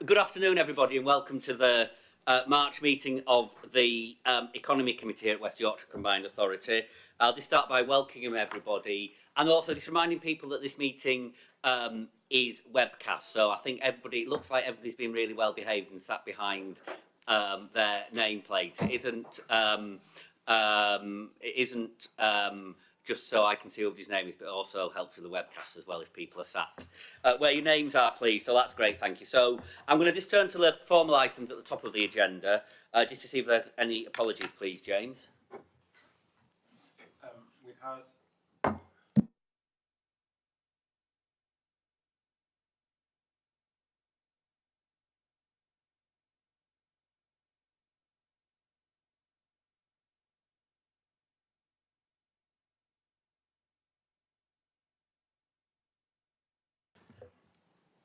Good afternoon, everybody, and welcome to the March meeting of the Economy Committee here at West Yorkshire Combined Authority. I'll just start by welcoming everybody and also just reminding people that this meeting is webcast. So I think everybody, it looks like everybody's been really well behaved and sat behind their nameplate. It isn't just so I can see everybody's names, but it also helps with the webcast as well if people are sat where your names are, please. So that's great, thank you. So I'm going to just turn to the formal items at the top of the agenda, just to see if there's any apologies, please, James. We've had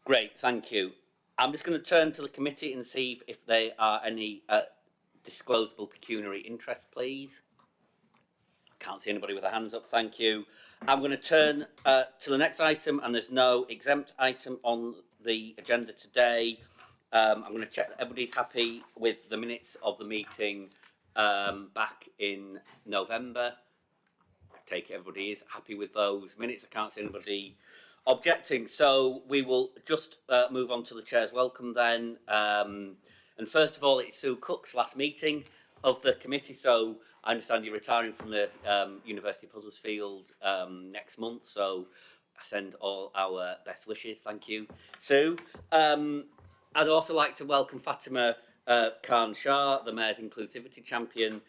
Great, thank you. I'm just going to turn to the committee and see if there are any disclosable pecuniary interests, please. Can't see anybody with their hands up, thank you. I'm going to turn to the next item, and there's no exempt item on the agenda today. I'm going to check that everybody's happy with the minutes of the meeting back in November. I take it everybody is happy with those minutes. I can't see anybody objecting, so we will just move on to the Chair's welcome then. And first of all, it's Sue Cook's last meeting of the committee, so I understand you're retiring from the University of Huddersfield next month, so I send all our best wishes. Thank you, Sue. I'd also like to welcome Fatima Khan Shah, the Mayor's Inclusivity Champion,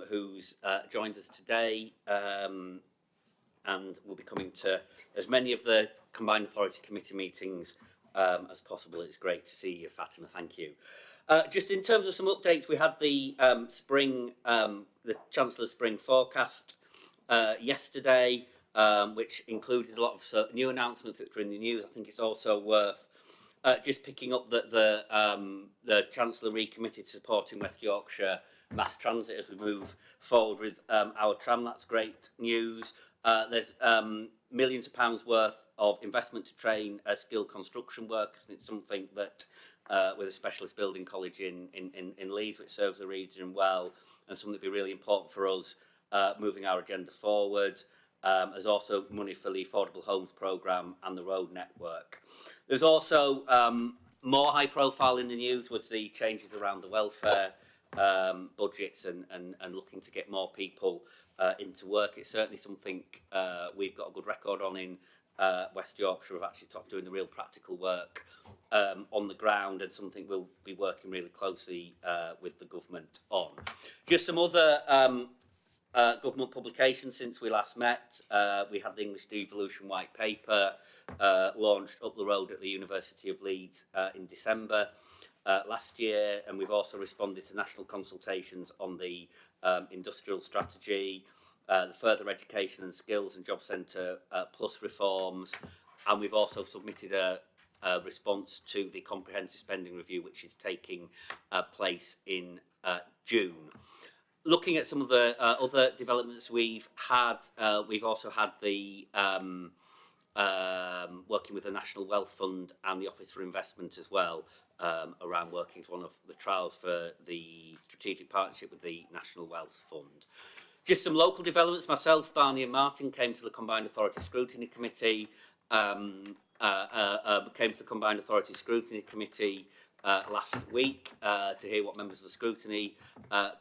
who's joined us today and will be coming to as many of the Combined Authority Committee meetings as possible. It's great to see you, Fatima. Thank you. Just in terms of some updates, we had the the Chancellor's spring forecast yesterday, which included a lot of new announcements that were in the news. I think it's also worth just picking up that the Chancellor recommitted to supporting West Yorkshire mass transit as we move forward with our tram. That's great news. There's millions of pounds worth of investment to train skilled construction workers, and it's something that with a specialist building college in Leeds, which serves the region well, and something that would be really important for us moving our agenda forward. There's also money for the Affordable Homes Programme and the road network. There's also more high profile in the news was the changes around the welfare budgets and looking to get more people into work. It's certainly something we've got a good record on in West Yorkshire of actually doing the real practical work on the ground, and something we'll be working really closely with the government on. Just some other government publications since we last met. We had the English Devolution White Paper launched up the road at the University of Leeds in December last year, and we've also responded to national consultations on the industrial strategy, the further education and skills and job centre plus reforms, and we've also submitted a response to the comprehensive spending review, which is taking place in June. Looking at some of the other developments we've had, we've also had the working with the National Wealth Fund and the Office for Investment as well, around working to one of the trials for the strategic partnership with the National Wealth Fund. Just some local developments. Myself, Barney and Martin came to the Combined Authority Scrutiny Committee, last week to hear what members of the Scrutiny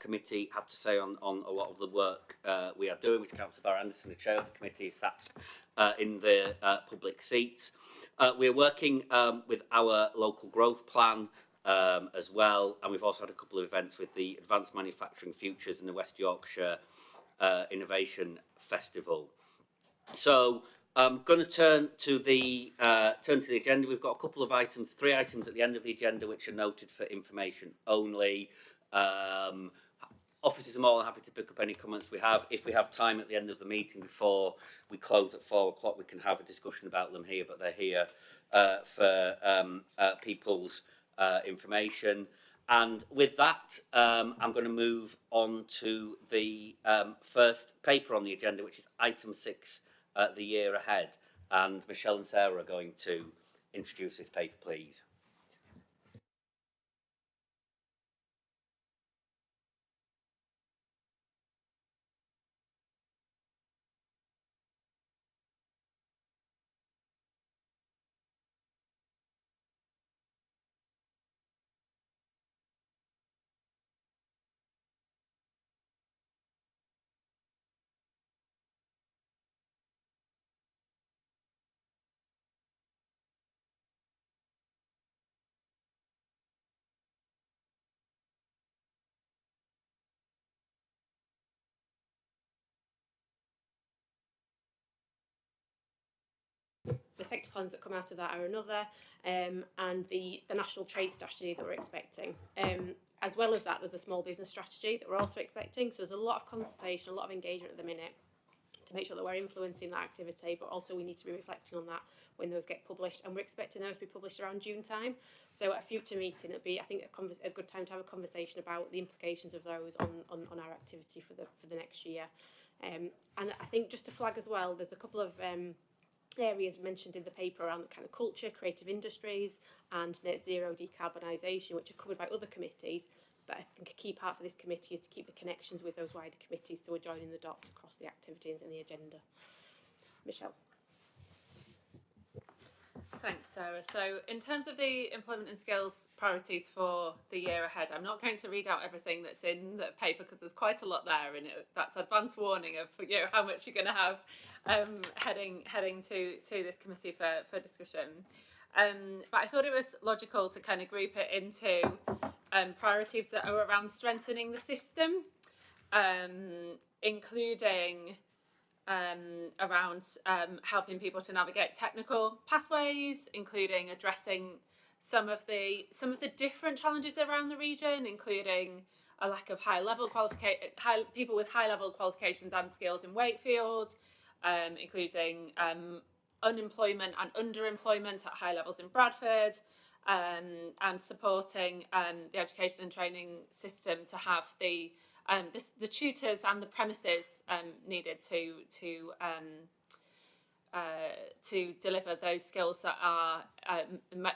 Committee had to say on a lot of the work we are doing, which Councillor Barry Anderson, the chair of the committee, sat in the public seats. We're working with our local growth plan as well, and we've also had a couple of events with the Advanced Manufacturing Futures and the West Yorkshire Innovation Festival. So I'm going to turn to the agenda. We've got a couple of items, 3 items at the end of the agenda, which are noted for information only. Officers are more than happy to pick up any comments we have. If we have time at the end of the meeting before we close at 4 o'clock, we can have a discussion about them here, but they're here for people's information. And with that, I'm going to move on to the first paper on the agenda, which is item 6, the year ahead. And Michelle and Sarah are going to introduce this paper, please. the sector plans that come out of that are another, and the national trade strategy that we're expecting. As well as that, there's a small business strategy that we're also expecting. So there's a lot of consultation, a lot of engagement at the minute to make sure that we're influencing that activity, but also we need to be reflecting on that when those get published, and we're expecting those to be published around June time. So at a future meeting, it'll be, I think, a good time to have a conversation about the implications of those on our activity for the next year. And I think just to flag as well, there's a couple of areas mentioned in the paper around the kind of culture, creative industries, and net zero decarbonisation, which are covered by other committees. But I think a key part for this committee is to keep the connections with those wider committees, so we're joining the dots across the activities and the agenda. Michelle. Thanks, Sarah. So in terms of the employment and skills priorities for the year ahead, I'm not going to read out everything that's in the paper because there's quite a lot there, and that's advance warning of how much you're going to have heading to this committee for discussion. But I thought it was logical to kind of group it into priorities that are around strengthening the system, including around helping people to navigate technical pathways, including addressing some of the different challenges around the region, including a lack of people with high level qualifications and skills in Wakefield, including unemployment and underemployment at high levels in Bradford, and supporting the education and training system to have the tutors and the premises needed to deliver those skills that are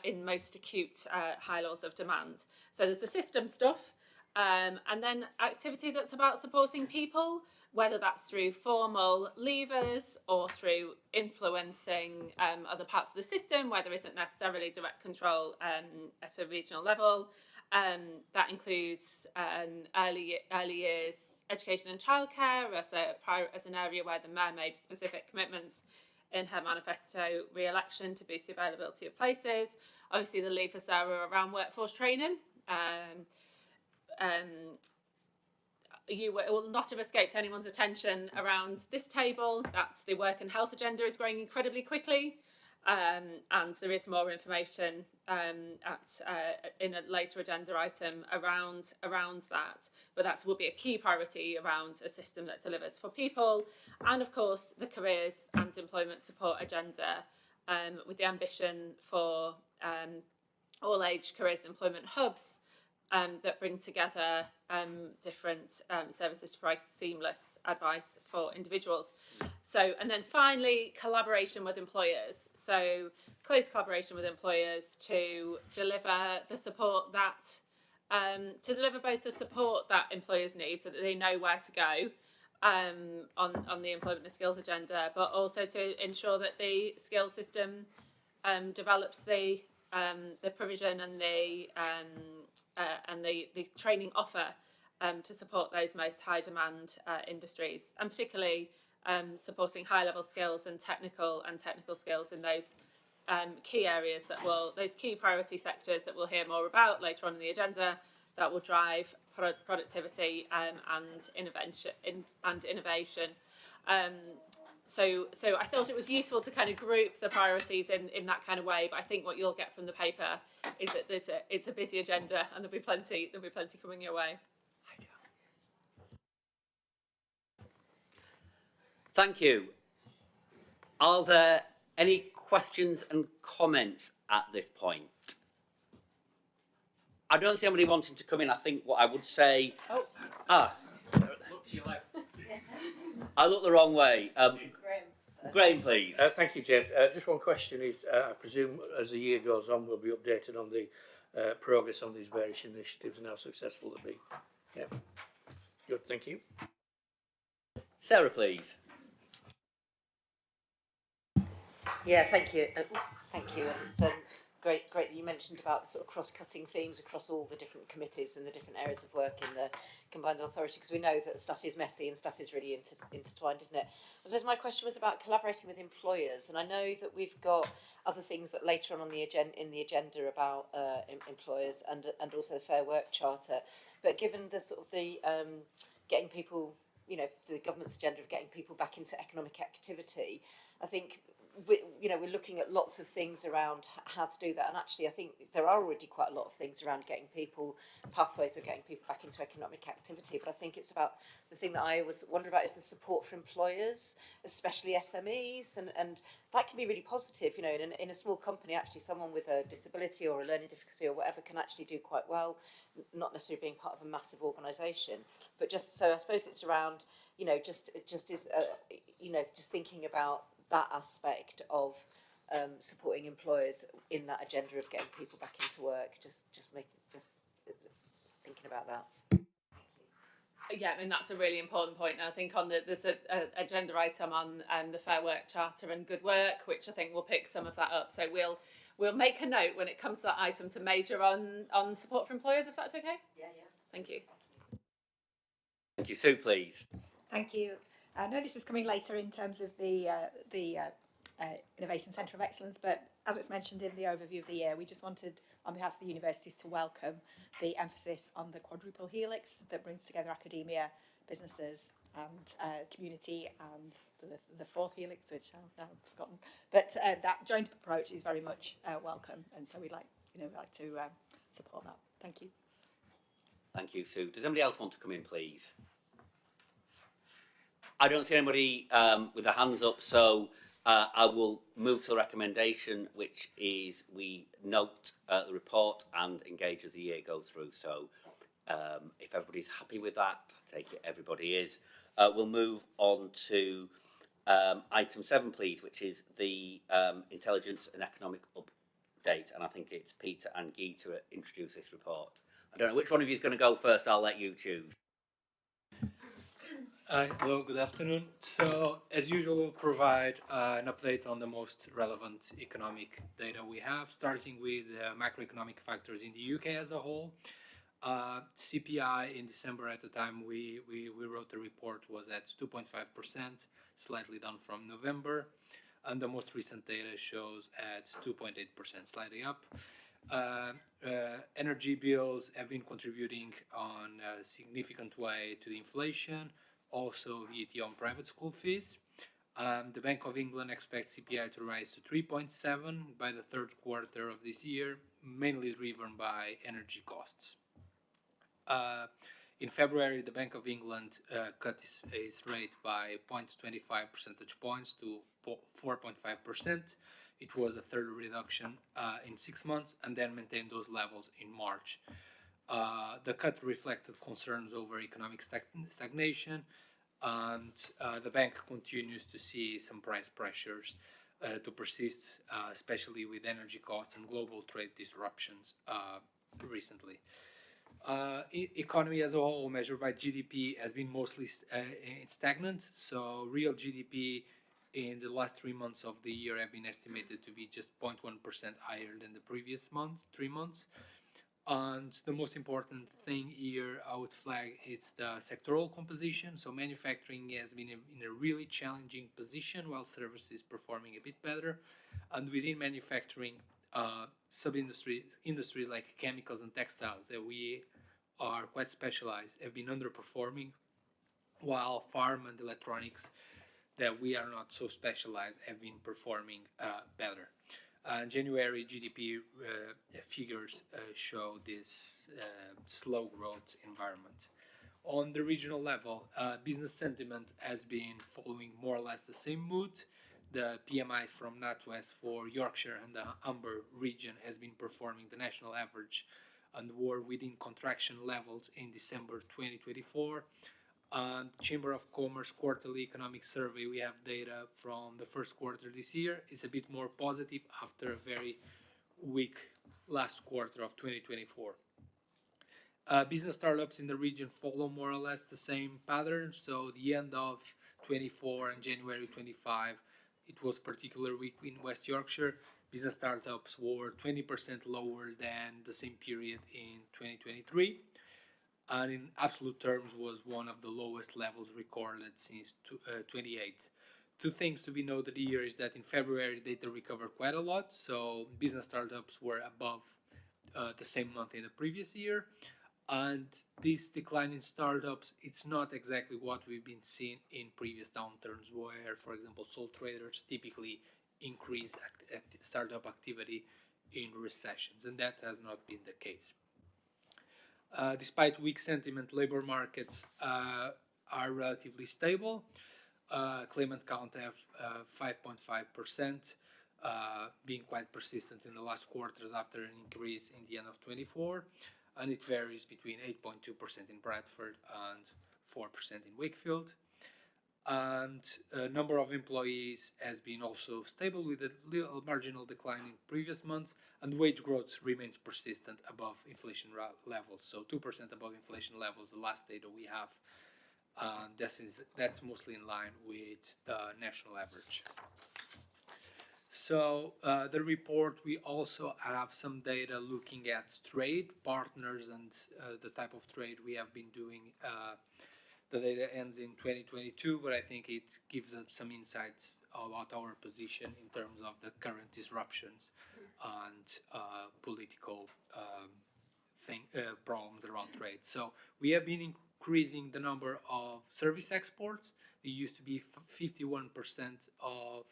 in most acute high levels of demand. So there's the system stuff, and then activity that's about supporting people, whether that's through formal levers or through influencing other parts of the system, where there isn't necessarily direct control at a regional level. That includes early years education and childcare as an area where the Mayor made specific commitments in her manifesto re-election to boost the availability of places. Obviously, the levers there are around workforce training. It will not have escaped anyone's attention around this table. That's the work and health agenda is growing incredibly quickly. And there is more information in a later agenda item around that. But that will be a key priority around a system that delivers for people. And of course, the careers and employment support agenda, with the ambition for all age careers employment hubs that bring together different services to provide seamless advice for individuals. So, and then finally, collaboration with employers. So, close collaboration with employers to deliver the support that, both the support that employers need so that they know where to go on the employment and skills agenda, but also to ensure that the skills system develops the provision and the training offer to support those most high demand industries, and particularly supporting high level skills and technical skills in those key areas those key priority sectors that we'll hear more about later on in the agenda, that will drive productivity and innovation. So I thought it was useful to kind of group the priorities in that kind of way. But I think what you'll get from the paper is that it's a busy agenda, and there'll be plenty coming your way. Thank you. Are there any questions and comments at this point? I don't see anybody wanting to come in. I think what I would say. Look to your left. I look the wrong way. Graham, please. Thank you, James. Just one question is, I presume as the year goes on, we'll be updated on the progress on these various initiatives and how successful they'll be. Yeah. Good, thank you. Sarah, please. Yeah, thank you. Thank you. And it's great that you mentioned about the sort of cross-cutting themes across all the different committees and the different areas of work in the combined authority, because we know that stuff is messy and stuff is really intertwined, isn't it? I suppose my question was about collaborating with employers, and I know that we've got other things that later on the agenda about employers and also the Fair Work Charter. But given the sort of the getting people, the government's agenda of getting people back into economic activity, I think we're looking at lots of things around how to do that, and actually I think there are already quite a lot of things around pathways of getting people back into economic activity, but I think it's about the thing that I always wonder about is the support for employers, especially SMEs, and that can be really positive. In a small company, actually someone with a disability or a learning difficulty or whatever can actually do quite well, not necessarily being part of a massive organisation, but just so I suppose it's around just thinking about that aspect of supporting employers in that agenda of getting people back into work. Just thinking about that. Yeah, I mean that's a really important point, and I think there's a agenda item on the Fair Work Charter and Good Work, which I think will pick some of that up. So we'll make a note when it comes to that item to major on support for employers, if that's okay. Yeah. Thank you. Thank you, Sue, please. Thank you. I know this is coming later in terms of the Innovation Centre of Excellence, but as it's mentioned in the overview of the year, we just wanted, on behalf of the universities, to welcome the emphasis on the quadruple helix that brings together academia, businesses and community, and the fourth helix, which I've now forgotten. But that joint approach is very much welcome, and so we'd like to support that. Thank you. Thank you, Sue. Does anybody else want to come in, please? I don't see anybody with their hands up, so I will move to the recommendation, which is we note the report and engage as the year goes through. So if everybody's happy with that, I take it everybody is. We'll move on to item 7, please, which is the intelligence and economic update. And I think it's Peter and Guy to introduce this report. I don't know which one of you is going to go first. I'll let you choose. Hi, hello, good afternoon. So, as usual, we'll provide an update on the most relevant economic data we have, starting with macroeconomic factors in the UK as a whole. CPI in December, at the time we wrote the report, was at 2.5%, slightly down from November, and the most recent data shows at 2.8%, slightly up. Energy bills have been contributing on a significant way to the inflation, also VAT on private school fees. The Bank of England expects CPI to rise to 3.7 by the third quarter of this year, mainly driven by energy costs. In February, the Bank of England cut its rate by 0.25 percentage points to 4.5%. It was a third reduction in 6 months, and then maintained those levels in March. The cut reflected concerns over economic stagnation, and the bank continues to see some price pressures to persist, especially with energy costs and global trade disruptions recently. Economy as a whole, measured by GDP, has been mostly stagnant. So real GDP in the last 3 months of the year have been estimated to be just 0.1% higher than the previous 3 months. And the most important thing here I would flag is the sectoral composition. So manufacturing has been in a really challenging position, while services performing a bit better. And within manufacturing, industries like chemicals and textiles that we are quite specialized have been underperforming, while farm and electronics that we are not so specialized have been performing better. January GDP figures show this slow growth environment. On the regional level, business sentiment has been following more or less the same mood. The PMIs from NatWest for Yorkshire and the Humber region has been performing the national average and were within contraction levels in December 2024. Chamber of Commerce quarterly economic survey, we have data from the first quarter this year. It's a bit more positive after a very weak last quarter of 2024. Business startups in the region follow more or less the same pattern. So the end of 24 and January 25, it was particularly weak in West Yorkshire. Business startups were 20% lower than the same period in 2023. And in absolute terms was one of the lowest levels recorded since 28. Two things to be noted here is that in February data recovered quite a lot, so business startups were above the same month in the previous year. And this decline in startups, it's not exactly what we've been seeing in previous downturns, where, for example, sole traders typically increase startup activity in recessions, and that has not been the case. Despite weak sentiment, labor markets are relatively stable. Claimant count have 5.5%, being quite persistent in the last quarters after an increase in the end of 24, and it varies between 8.2% in Bradford and 4% in Wakefield. And number of employees has been also stable with a little marginal decline in previous months, and wage growth remains persistent above inflation levels. So 2% above inflation levels, the last data we have. That's mostly in line with the national average. So the report, we also have some data looking at trade partners and the type of trade we have been doing. The data ends in 2022, but I think it gives us some insights about our position in terms of the current disruptions and political problems around trade. So we have been increasing the number of service exports. It used to be 51% of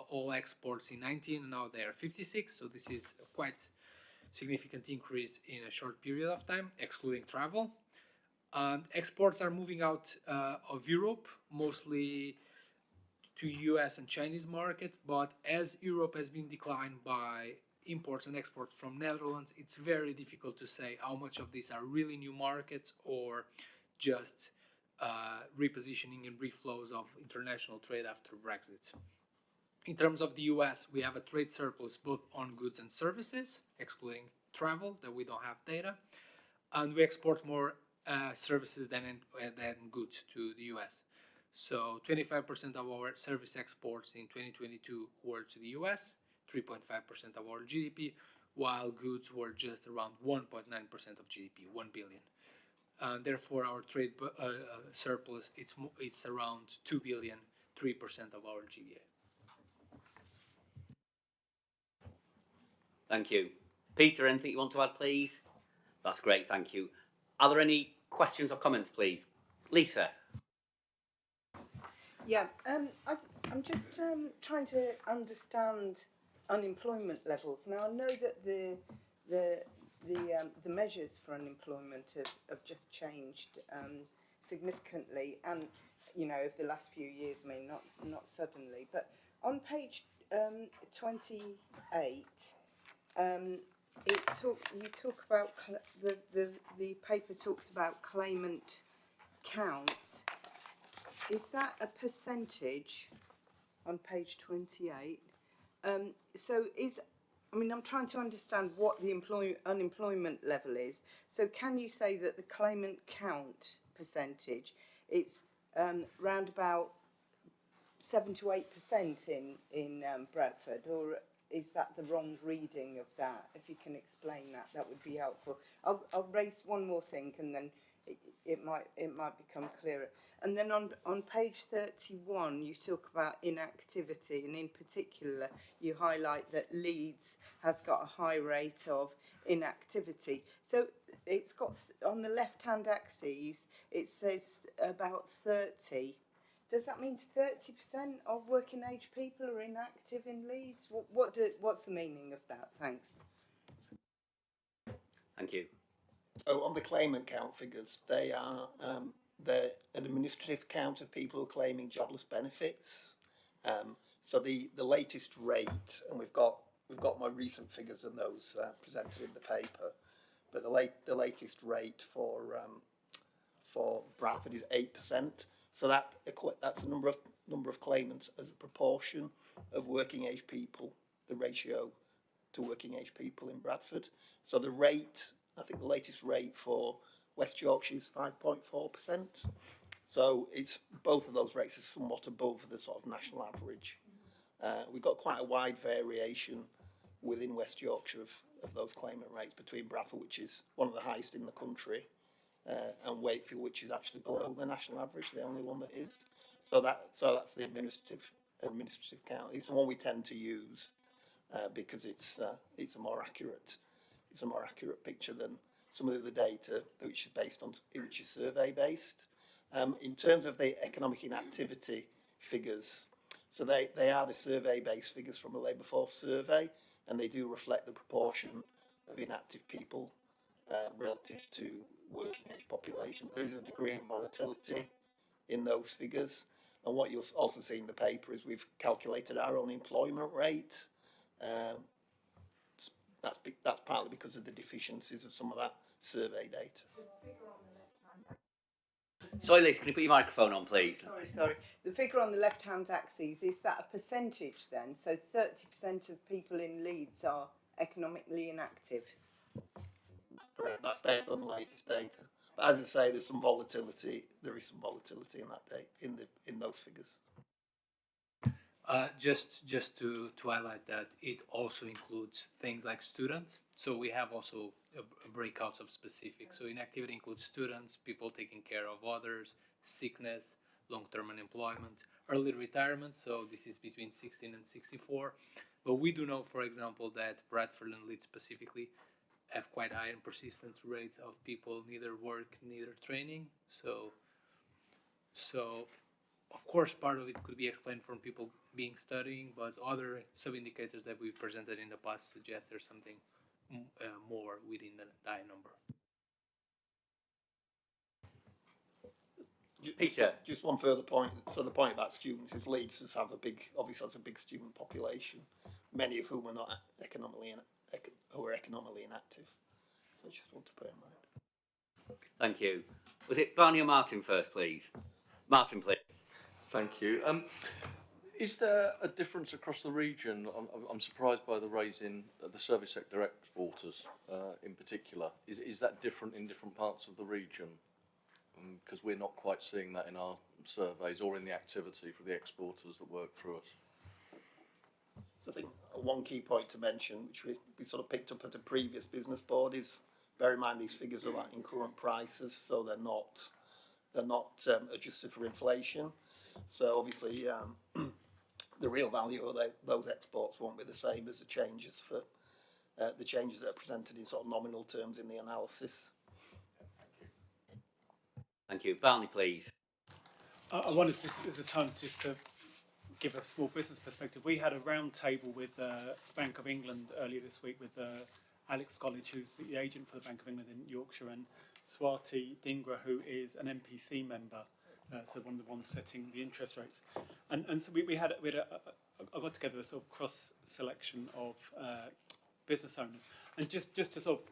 all exports in 19, and now they are 56. So this is a quite significant increase in a short period of time, excluding travel. Exports are moving out of Europe, mostly to US and Chinese market, but as Europe has been declined by imports and exports from Netherlands, it's very difficult to say how much of these are really new markets or just repositioning and reflows of international trade after Brexit. In terms of the US, we have a trade surplus both on goods and services, excluding travel, that we don't have data, and we export more services than goods to the US. So 25% of our service exports in 2022 were to the US, 3.5% of our GDP, while goods were just around 1.9% of GDP, 1 billion. And therefore, our trade surplus, it's around 2 billion, 3% of our GDP. Thank you. Peter, anything you want to add, please? That's great, thank you. Are there any questions or comments, please? Lisa. Yeah, I'm just trying to understand unemployment levels. Now I know that the measures for unemployment have just changed significantly, and over the last few years, I mean not suddenly, but on page 28. You talk about the paper talks about claimant count. Is that a percentage on page 28? I'm trying to understand what the unemployment level is. So can you say that the claimant count percentage, it's round about 7 to 8% in Bradford, or is that the wrong reading of that? If you can explain that, that would be helpful. I'll raise one more thing, and then it might become clearer. And then on page 31, you talk about inactivity, and in particular, you highlight that Leeds has got a high rate of inactivity. So it's got, on the left-hand axis, it says about 30. Does that mean 30% of working age people are inactive in Leeds? What's the meaning of that? Thanks. Thank you. So on the claimant count figures, they are an administrative count of people who are claiming jobless benefits. So the latest rate, and we've got more recent figures than those presented in the paper, but the latest rate for Bradford is 8%. So that's a number of claimants as a proportion of working age people, the ratio to working age people in Bradford. So the rate, I think the latest rate for West Yorkshire is 5.4%. So it's both of those rates are somewhat above the sort of national average. We've got quite a wide variation within West Yorkshire of those claimant rates between Bradford, which is one of the highest in the country, and Wakefield, which is actually below the national average, the only one that is. So that's the administrative count. It's the one we tend to use because it's a more accurate picture than some of the data which is based on which is survey based. In terms of the economic inactivity figures, So they are the survey-based figures from a labour force survey, and they do reflect the proportion of inactive people relative to working age population. There is a degree of volatility in those figures. And what you'll also see in the paper is we've calculated our unemployment rate. That's partly because of the deficiencies of some of that survey data. Sorry, Liz, can you put your microphone on, please? Sorry. The figure on the left-hand axis, is that a percentage then? So 30% of people in Leeds are economically inactive. Correct. That's based on the latest data. But as I say, there's some volatility. There is some volatility in that data, in those figures. Just to highlight that it also includes things like students. So we have also a breakout of specific. So inactivity includes students, people taking care of others, sickness, long-term unemployment, early retirement. So this is between 16 and 64. But we do know, for example, that Bradford and Leeds specifically have quite high and persistent rates of people neither work, neither training. So of course, part of it could be explained from people being studying, but other sub-indicators that we've presented in the past suggest there's something more within the high number. Peter. Just one further point. So the point about students is Leeds has a big student population, many of whom are not economically inactive. So I just want to put in mind. Thank you. Was it Barney or Martin first, please? Martin, please. Thank you. Is there a difference across the region? I'm surprised by the raise in the service sector exporters in particular. Is that different in different parts of the region? Because we're not quite seeing that in our surveys or in the activity for the exporters that work through us. So I think one key point to mention, which we sort of picked up at a previous business board, is bear in mind these figures are like in current prices, so they're not adjusted for inflation. So obviously, the real value of those exports won't be the same as the changes that are presented in sort of nominal terms in the analysis. Thank you. Barney, please. I wanted to, as a time just to give a small business perspective. We had a round table with Bank of England earlier this week with Alex College, who's the agent for the Bank of England in Yorkshire, and Swati Dhingra, who is an MPC member, so one of the ones setting the interest rates. And so we had I got together a sort of cross selection of business owners, and just to sort of,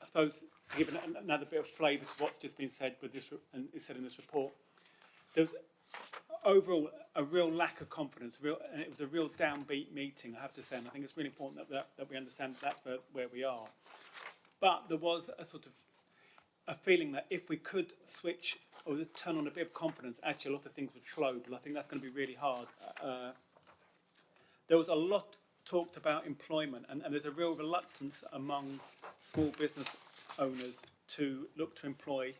I suppose, to give another bit of flavour to what's just been said with this and is said in this report, there was overall a real lack of confidence. And it was a real downbeat meeting, I have to say. And I think it's really important that we understand that's where we are. But there was a sort of a feeling that if we could switch or turn on a bit of confidence, actually a lot of things would flow. But I think that's going to be really hard. There was a lot talked about employment, and there's a real reluctance among small business owners to look to employ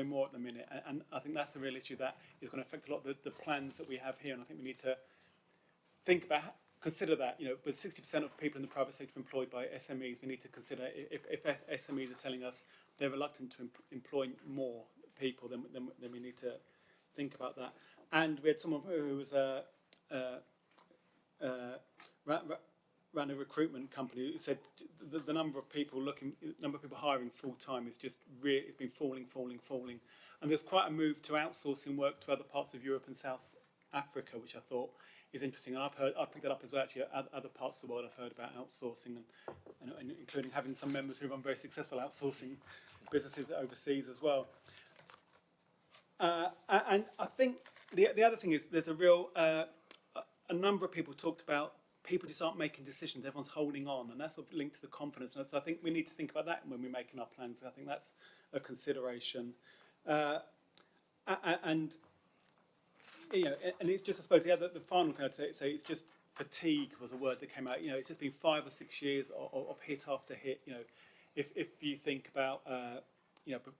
more at the minute, and I think that's a real issue that is going to affect a lot of the plans that we have here, and I think we need to consider that, with 60% of people in the private sector employed by SMEs, we need to consider if SMEs are telling us they're reluctant to employ more people, then we need to think about that. And we had someone who was ran a recruitment company who said the number of people hiring full time is just it's been falling, and there's quite a move to outsourcing work to other parts of Europe and South Africa, which I thought is interesting. And I picked that up as well. Actually, other parts of the world I've heard about outsourcing, and including having some members who run very successful outsourcing businesses overseas as well. And I think the other thing is there's a number of people talked about people just aren't making decisions. Everyone's holding on, and that's sort of linked to the confidence. And so I think we need to think about that when we're making our plans. I think that's a consideration. And it's just, I suppose, the final thing I'd say it's just fatigue was a word that came out. It's just been 5 or 6 years of hit after hit. If you think about,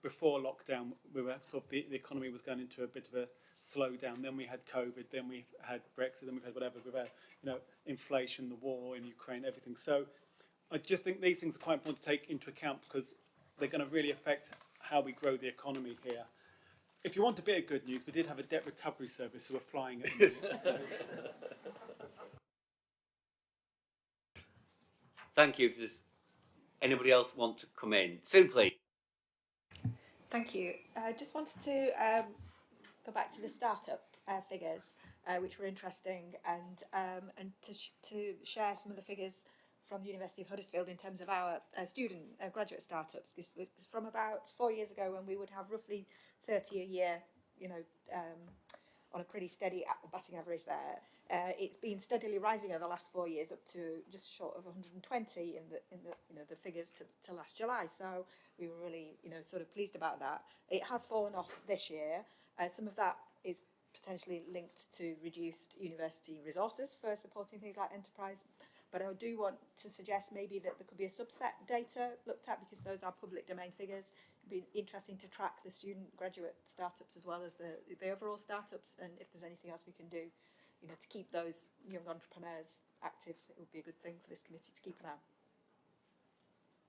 before lockdown, we were thought the economy was going into a bit of a slowdown. Then we had COVID. Then we had Brexit. Then we've had whatever. We've had inflation, the war in Ukraine, everything. So I just think these things are quite important to take into account because they're going to really affect how we grow the economy here. if you want a bit of good news, we did have a debt recovery service who are flying at the minute. So. Thank you. Does anybody else want to come in? Sue, please. Thank you. I just wanted to go back to the startup figures, which were interesting, and to share some of the figures from the University of Huddersfield in terms of our graduate startups. This was from about 4 years ago, when we would have roughly 30 a year, on a pretty steady batting average there. It's been steadily rising over the last 4 years, up to just short of 120 in the figures to last July. So we were really sort of pleased about that. It has fallen off this year. Some of that is potentially linked to reduced university resources for supporting things like enterprise. But I do want to suggest maybe that there could be a subset data looked at, because those are public domain figures. It'd be interesting to track the student graduate startups as well as the overall startups, and if there's anything else we can do, to keep those young entrepreneurs active, it would be a good thing for this committee to keep an eye on.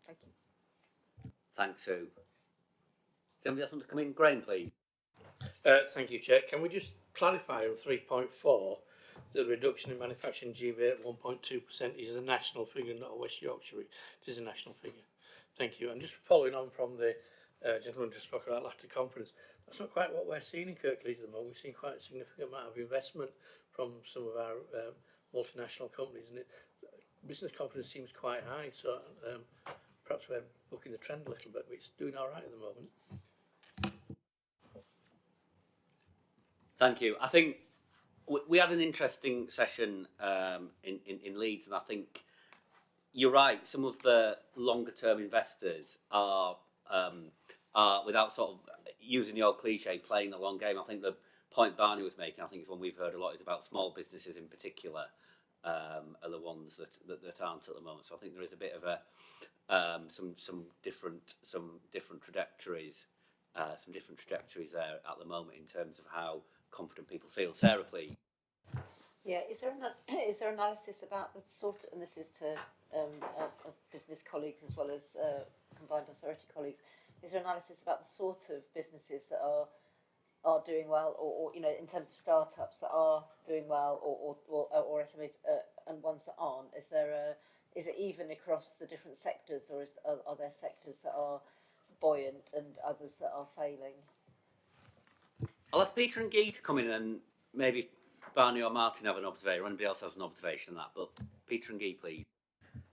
Thank you. Thanks, Sue. Somebody else want to come in? Graham, please. Thank you, Chair. Can we just clarify on 3.4 that the reduction in manufacturing GVA at 1.2% is a national figure, not a West Yorkshire? It is a national figure. Thank you. And just following on from the gentleman just spoke about after conference, that's not quite what we're seeing in Kirklees at the moment. We're seeing quite a significant amount of investment from some of our multinational companies, and business confidence seems quite high. So perhaps we're bucking the trend a little bit, but it's doing all right at the moment. Thank you. I think we had an interesting session in Leeds, and I think you're right. Some of the longer term investors are without sort of using the old cliche, playing the long game. I think the point Barney was making, I think is one we've heard a lot, is about small businesses in particular are the ones that aren't at the moment. So I think there is a bit of a some different trajectories, there at the moment in terms of how confident people feel. Sarah, please. Yeah, is there analysis about the sort, and this is to business colleagues as well as combined authority colleagues, is there analysis about the sort of businesses that are doing well, or in terms of startups that are doing well, or SMEs and ones that aren't? Is it even across the different sectors, or are there sectors that are buoyant and others that are failing? I'll ask Peter and Guy to come in, and maybe Barney or Martin have an observation, or anybody else has an observation on that. But Peter and Guy, please.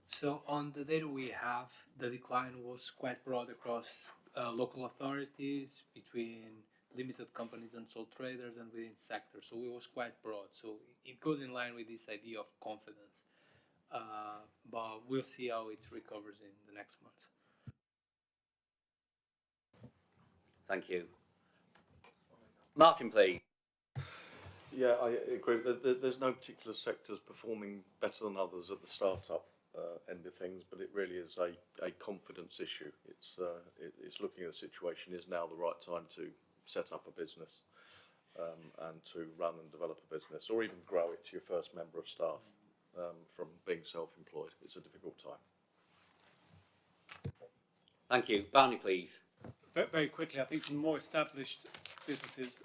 So on the data we have, the decline was quite broad across local authorities, between limited companies and sole traders, and within sectors. So it was quite broad. So it goes in line with this idea of confidence. But we'll see how it recovers in the next months. Thank you. Martin, please. Yeah, I agree. There's no particular sectors performing better than others at the startup end of things, but it really is a confidence issue. It's looking at the situation, is now the right time to set up a business and to run and develop a business, or even grow it to your first member of staff from being self-employed. It's a difficult time. Thank you. Barney, please. Very quickly, I think some more established businesses,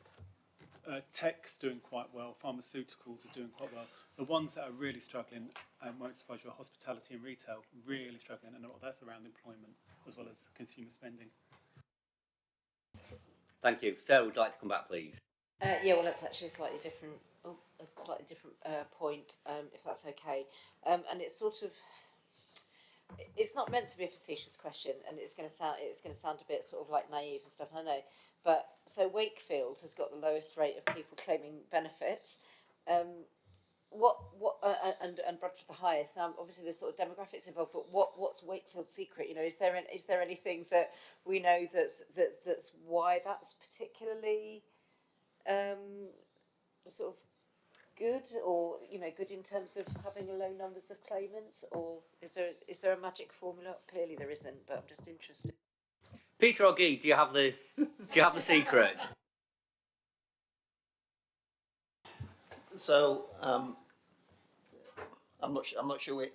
tech's doing quite well, pharmaceuticals are doing quite well. The ones that are really struggling, and won't surprise you, are hospitality and retail, really struggling, and a lot of that's around employment as well as consumer spending. Thank you. Sarah would like to come back, please. Yeah, well, that's actually a slightly different point, if that's okay. And it's sort of, it's not meant to be a facetious question, and it's going to sound a bit sort of like naive and stuff, I know. But so Wakefield has got the lowest rate of people claiming benefits. And Bradford the highest. Now, obviously, there's sort of demographics involved, but what's Wakefield's secret? Is there anything that we know that's why that's particularly sort of good, or good in terms of having low numbers of claimants, or is there a magic formula? Clearly, there isn't, but I'm just interested. Peter or Guy, do you have the secret? So I'm not sure.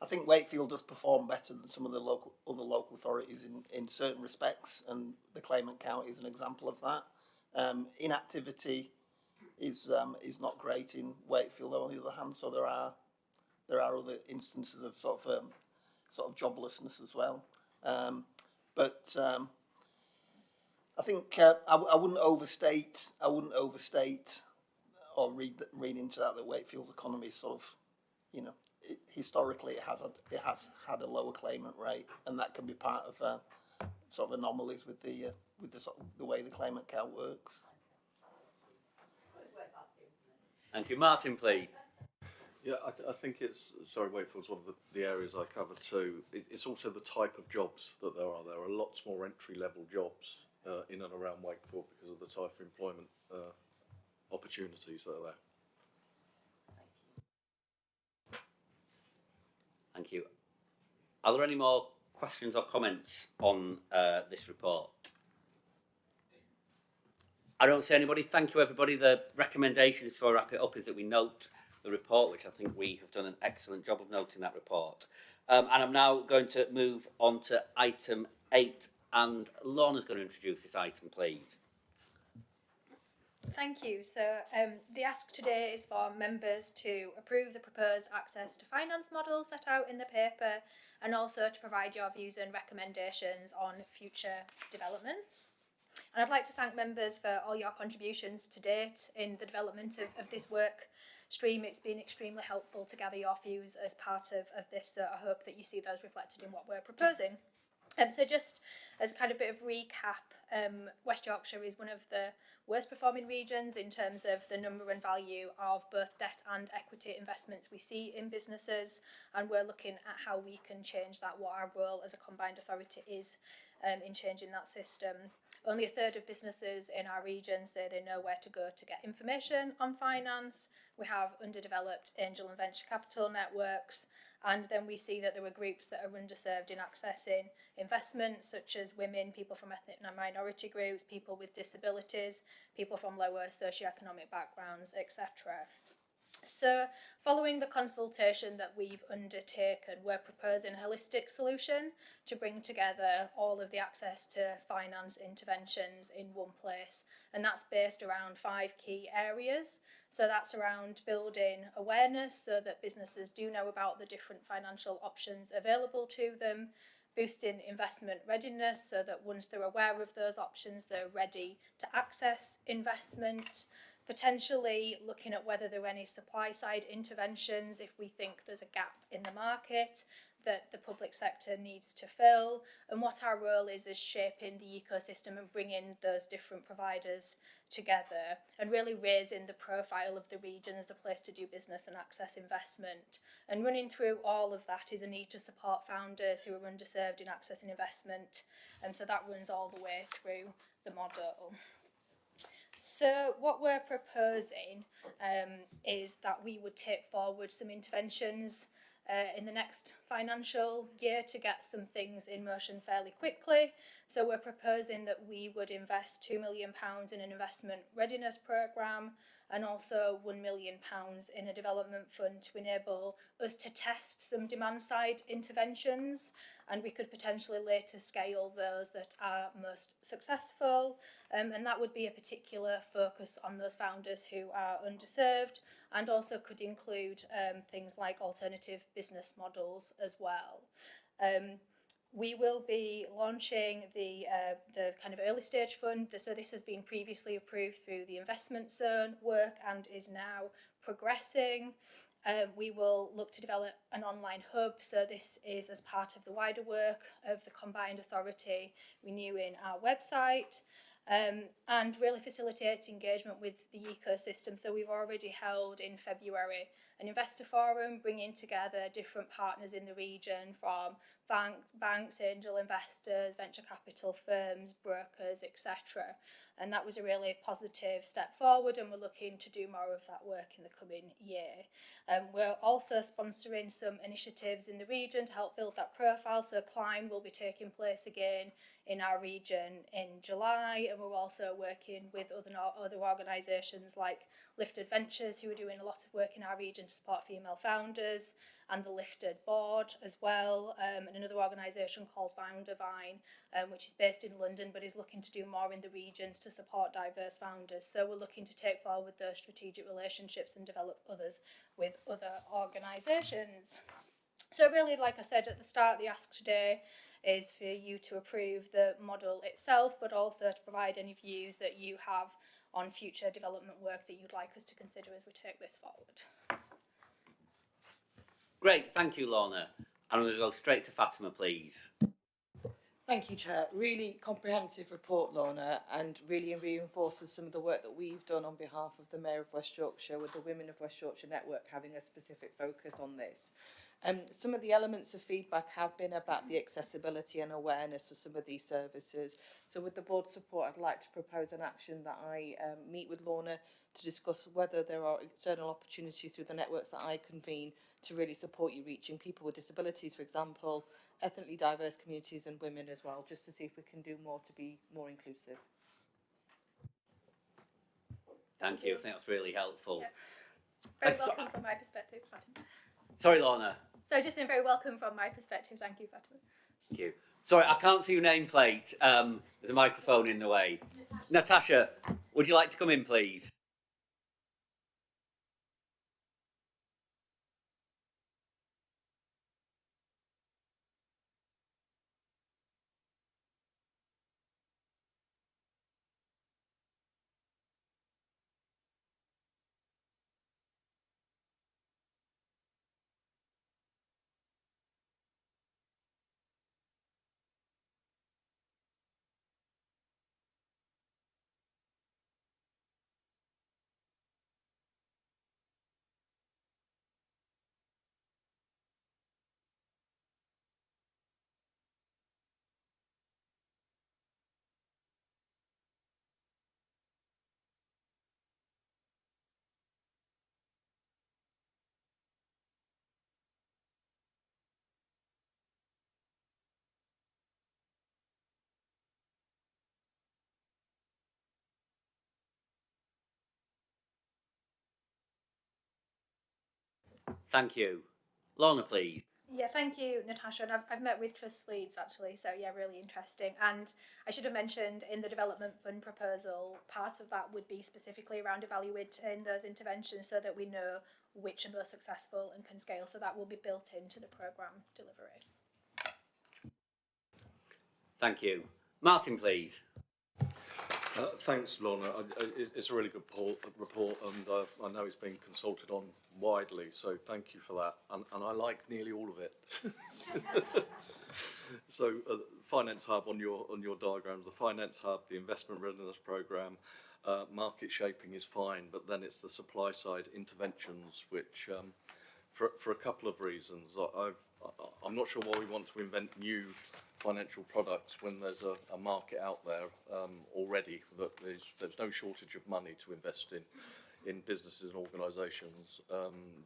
I think Wakefield does perform better than some of the other local authorities in certain respects, and the claimant count is an example of that. Inactivity is not great in Wakefield on the other hand, so there are other instances of sort of joblessness as well. But I think I wouldn't overstate or read into that Wakefield's economy is sort of, you know, historically it has had a lower claimant rate, and that can be part of sort of anomalies with the sort of the way the claimant count works. Thank you, Martin, please. Yeah, I think it's, sorry, Wakefield's one of the areas I cover too. It's also the type of jobs that there are. There are lots more entry-level jobs in and around Wakefield because of the type of employment opportunities that are there. Thank you. Are there any more questions or comments on this report? I don't see anybody. Thank you, everybody. The recommendation, before I wrap it up, is that we note the report, which I think we have done an excellent job of noting that report. And I'm now going to move on to item 8, and Lorna's going to introduce this item, please. Thank you. So the ask today is for members to approve the proposed access to finance model set out in the paper, and also to provide your views and recommendations on future developments. And I'd like to thank members for all your contributions to date in the development of this work stream. It's been extremely helpful to gather your views as part of this, so I hope that you see those reflected in what we're proposing. So just as a kind of bit of recap, West Yorkshire is one of the worst performing regions in terms of the number and value of both debt and equity investments we see in businesses, and we're looking at how we can change that, what our role as a combined authority is in changing that system. Only a third of businesses in our region say they know where to go to get information on finance. We have underdeveloped angel and venture capital networks, and then we see that there are groups that are underserved in accessing investments, such as women, people from ethnic and minority groups, people with disabilities, people from lower socioeconomic backgrounds, etc. So, following the consultation that we've undertaken, we're proposing a holistic solution to bring together all of the access to finance interventions in one place, and that's based around 5 key areas. So that's around building awareness so that businesses do know about the different financial options available to them, boosting investment readiness so that once they're aware of those options, they're ready to access investment, potentially looking at whether there are any supply side interventions if we think there's a gap in the market that the public sector needs to fill, and what our role is shaping the ecosystem and bringing those different providers together and really raising the profile of the region as a place to do business and access investment. And running through all of that is a need to support founders who are underserved in accessing investment, and so that runs all the way through the model. So what we're proposing is that we would take forward some interventions in the next financial year to get some things in motion fairly quickly. So we're proposing that we would invest £2 million in an investment readiness programme, and also £1 million in a development fund to enable us to test some demand side interventions, and we could potentially later scale those that are most successful, and that would be a particular focus on those founders who are underserved, and also could include things like alternative business models as well. We will be launching the kind of early stage fund. So this has been previously approved through the investment zone work and is now progressing. We will look to develop an online hub. So this is as part of the wider work of the combined authority renewing our website. And really facilitate engagement with the ecosystem. So we've already held in February an investor forum, bringing together different partners in the region from banks, angel investors, venture capital firms, brokers, etc. And that was a really positive step forward, and we're looking to do more of that work in the coming year. We're also sponsoring some initiatives in the region to help build that profile. So Climb will be taking place again in our region in July, and we're also working with other organisations like Lifted Ventures, who are doing a lot of work in our region to support female founders, and the Lifted board as well, and another organisation called Founder Vine, which is based in London but is looking to do more in the regions to support diverse founders. So we're looking to take forward those strategic relationships and develop others with other organisations. So really, like I said at the start, the ask today is for you to approve the model itself, but also to provide any views that you have on future development work that you'd like us to consider as we take this forward. Great, thank you, Lorna. And I'm going to go straight to Fatima, please. Thank you, Chair. Really comprehensive report, Lorna, and really reinforces some of the work that we've done on behalf of the Mayor of West Yorkshire with the Women of West Yorkshire Network having a specific focus on this. Some of the elements of feedback have been about the accessibility and awareness of some of these services. So with the board's support, I'd like to propose an action that I meet with Lorna to discuss whether there are external opportunities through the networks that I convene to really support you reaching people with disabilities, for example, ethnically diverse communities and women as well, just to see if we can do more to be more inclusive. Thank you, I think that's really helpful. Yeah. Very welcome from my perspective, Fatima. Sorry, Lorna. So just very welcome from my perspective. Thank you, Fatima. Thank you. Sorry, I can't see your nameplate. There's a microphone in the way. Natasha, would you like to come in, please? Thank you. Lorna, please. Yeah, thank you, Natasha. And I've met with Trust Leads actually, so yeah, really interesting. And I should have mentioned in the development fund proposal, part of that would be specifically around evaluating those interventions so that we know which are most successful and can scale. So that will be built into the programme delivery. Thank you. Martin, please. Thanks, Lorna. It's a really good report, and I know it's been consulted on widely, so thank you for that. And I like nearly all of it. So, Finance Hub on your diagrams, the Finance Hub, the Investment Readiness Programme, market shaping is fine, but then it's the supply side interventions, which, for a couple of reasons, I'm not sure why we want to invent new financial products when there's a market out there already, that there's no shortage of money to invest in businesses and organisations.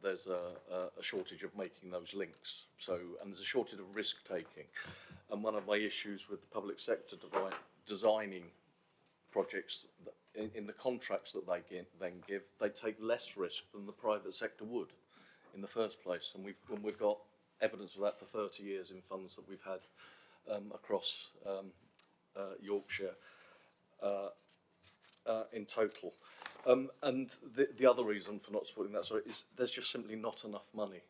There's a shortage of making those links, and there's a shortage of risk taking. And one of my issues with the public sector designing projects in the contracts that they then give, they take less risk than the private sector would in the first place, and we've got evidence of that for 30 years in funds that we've had across Yorkshire in total. And the other reason for not supporting that is there's just simply not enough money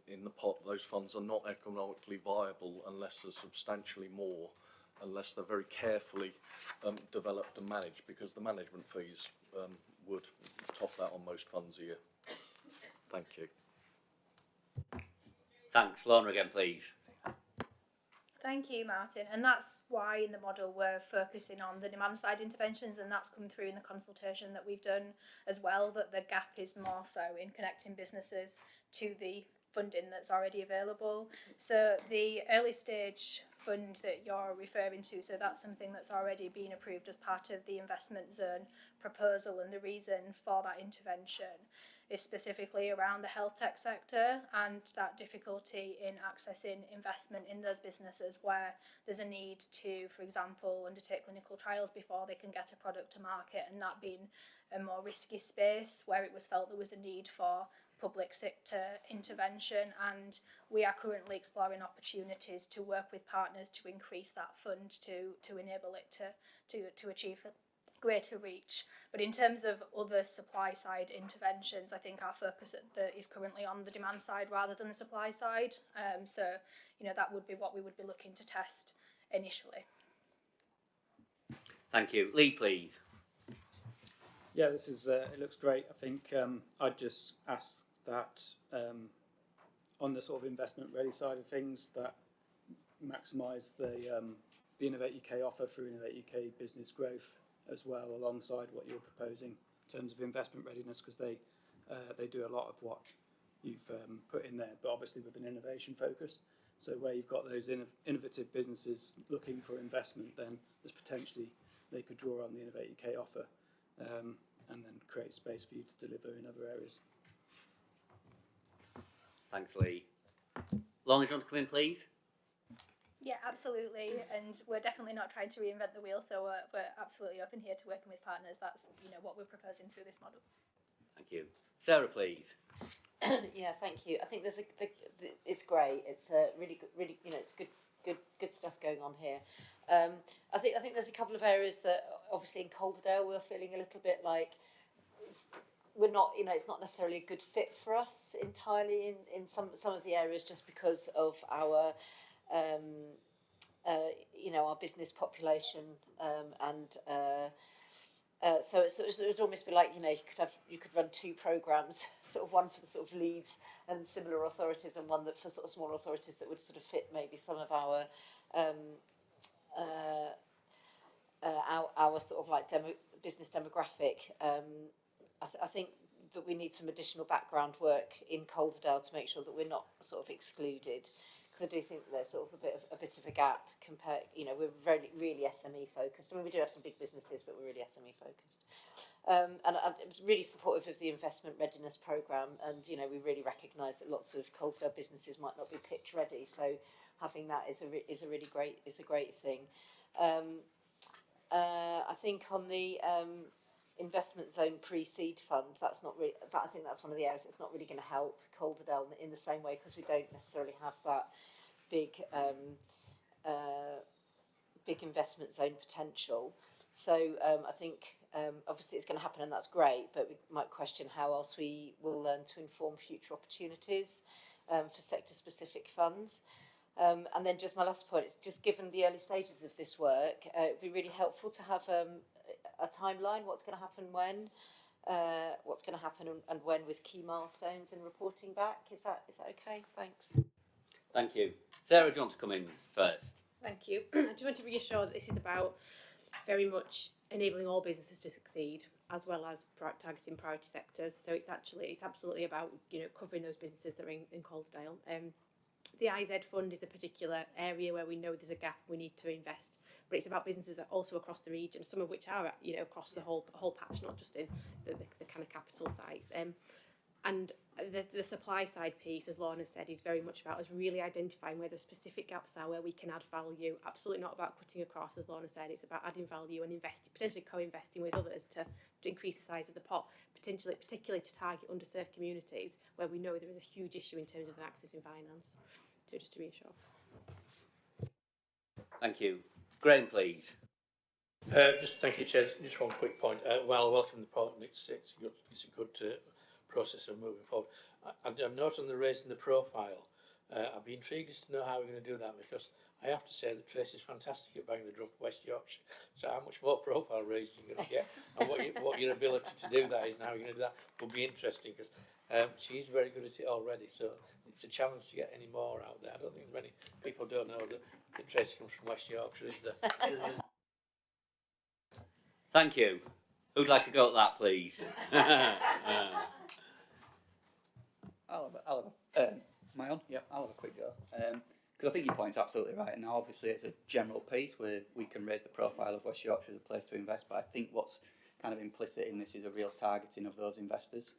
in the pot. Those funds are not economically viable unless there's substantially more, unless they're very carefully developed and managed, because the management fees would top that on most funds a year. Thank you. Thanks. Lorna again, please. Thank you, Martin. And that's why in the model we're focusing on the demand side interventions, and that's come through in the consultation that we've done as well, that the gap is more so in connecting businesses to the funding that's already available. So the early stage fund that you're referring to, so that's something that's already been approved as part of the investment zone proposal, and the reason for that intervention is specifically around the health tech sector and that difficulty in accessing investment in those businesses where there's a need to, for example, undertake clinical trials before they can get a product to market, and that being a more risky space where it was felt there was a need for public sector intervention, and we are currently exploring opportunities to work with partners to increase that fund to enable it to achieve greater reach. But in terms of other supply side interventions, I think our focus is currently on the demand side rather than the supply side. So, that would be what we would be looking to test initially. Thank you. Lee, please. Yeah, this is it looks great. I think I'd just ask that on the sort of investment ready side of things, that maximise the Innovate UK offer through Innovate UK business growth as well, alongside what you're proposing in terms of investment readiness, because they do a lot of what you've put in there, but obviously with an innovation focus. So where you've got those innovative businesses looking for investment, then there's potentially they could draw on the Innovate UK offer and then create space for you to deliver in other areas. Thanks, Lee. Lorna, do you want to come in, please? Yeah, absolutely, and we're definitely not trying to reinvent the wheel, so we're absolutely open here to working with partners. That's what we're proposing through this model. Thank you. Sarah, please. Yeah, thank you. I think it's great. It's really it's good stuff going on here. I think there's a couple of areas that obviously in Calderdale we're feeling a little bit like we're not, it's not necessarily a good fit for us entirely in some of the areas, just because of our our business population, so it would almost be like you could run two programs, sort of one for the sort of Leeds and similar authorities, and one that for sort of smaller authorities that would sort of fit maybe some of our sort of like business demographic. I think that we need some additional background work in Calderdale to make sure that we're not sort of excluded, because I do think that there's sort of a bit of a gap compared. We're really SME focused. I mean, we do have some big businesses, but we're really SME focused. And I'm really supportive of the investment readiness programme, and we really recognise that lots of Calderdale businesses might not be pitch ready. So having that is a great thing. I think on the investment zone pre-seed fund, I think that's one of the areas that's not really going to help Calderdale in the same way, because we don't necessarily have that big investment zone potential. So I think obviously it's going to happen, and that's great, but we might question how else we will learn to inform future opportunities for sector-specific funds. And then just my last point is, just given the early stages of this work, it would be really helpful to have a timeline, what's going to happen when, and when, with key milestones and reporting back. Is that okay? Thanks. Thank you. Sarah, do you want to come in first? Thank you. I just want to reassure that this is about very much enabling all businesses to succeed, as well as targeting priority sectors. So it's absolutely about covering those businesses that are in Calderdale. The IZ fund is a particular area where we know there's a gap, we need to invest, but it's about businesses also across the region, some of which are across the whole patch, not just in the kind of capital sites. And the supply side piece, as Lorna said, is very much about us really identifying where the specific gaps are, where we can add value. Absolutely not about cutting across, as Lorna said. It's about adding value and potentially co-investing with others to increase the size of the pot, particularly to target underserved communities where we know there is a huge issue in terms of accessing finance. So just to reassure. Thank you. Graham, please. Just thank you, Chair. Just one quick point. Well, I welcome the report, and it's a good process of moving forward. I've noted on the raising the profile. I'd be intrigued as to know how we're going to do that, because I have to say that Tracy's fantastic at banging the drum for West Yorkshire. So how much more profile raising you're going to get, and what your ability to do that is, and how you're going to do that will be interesting, because she's very good at it already. So it's a challenge to get any more out there. I don't think many people don't know that Tracy comes from West Yorkshire, is there? Thank you. Who'd like to go at that, please? I'll have my own. Yeah, I'll have a quick go. Because I think your point's absolutely right. And now, obviously, it's a general piece where we can raise the profile of West Yorkshire as a place to invest. But I think what's kind of implicit in this is a real targeting of those investors.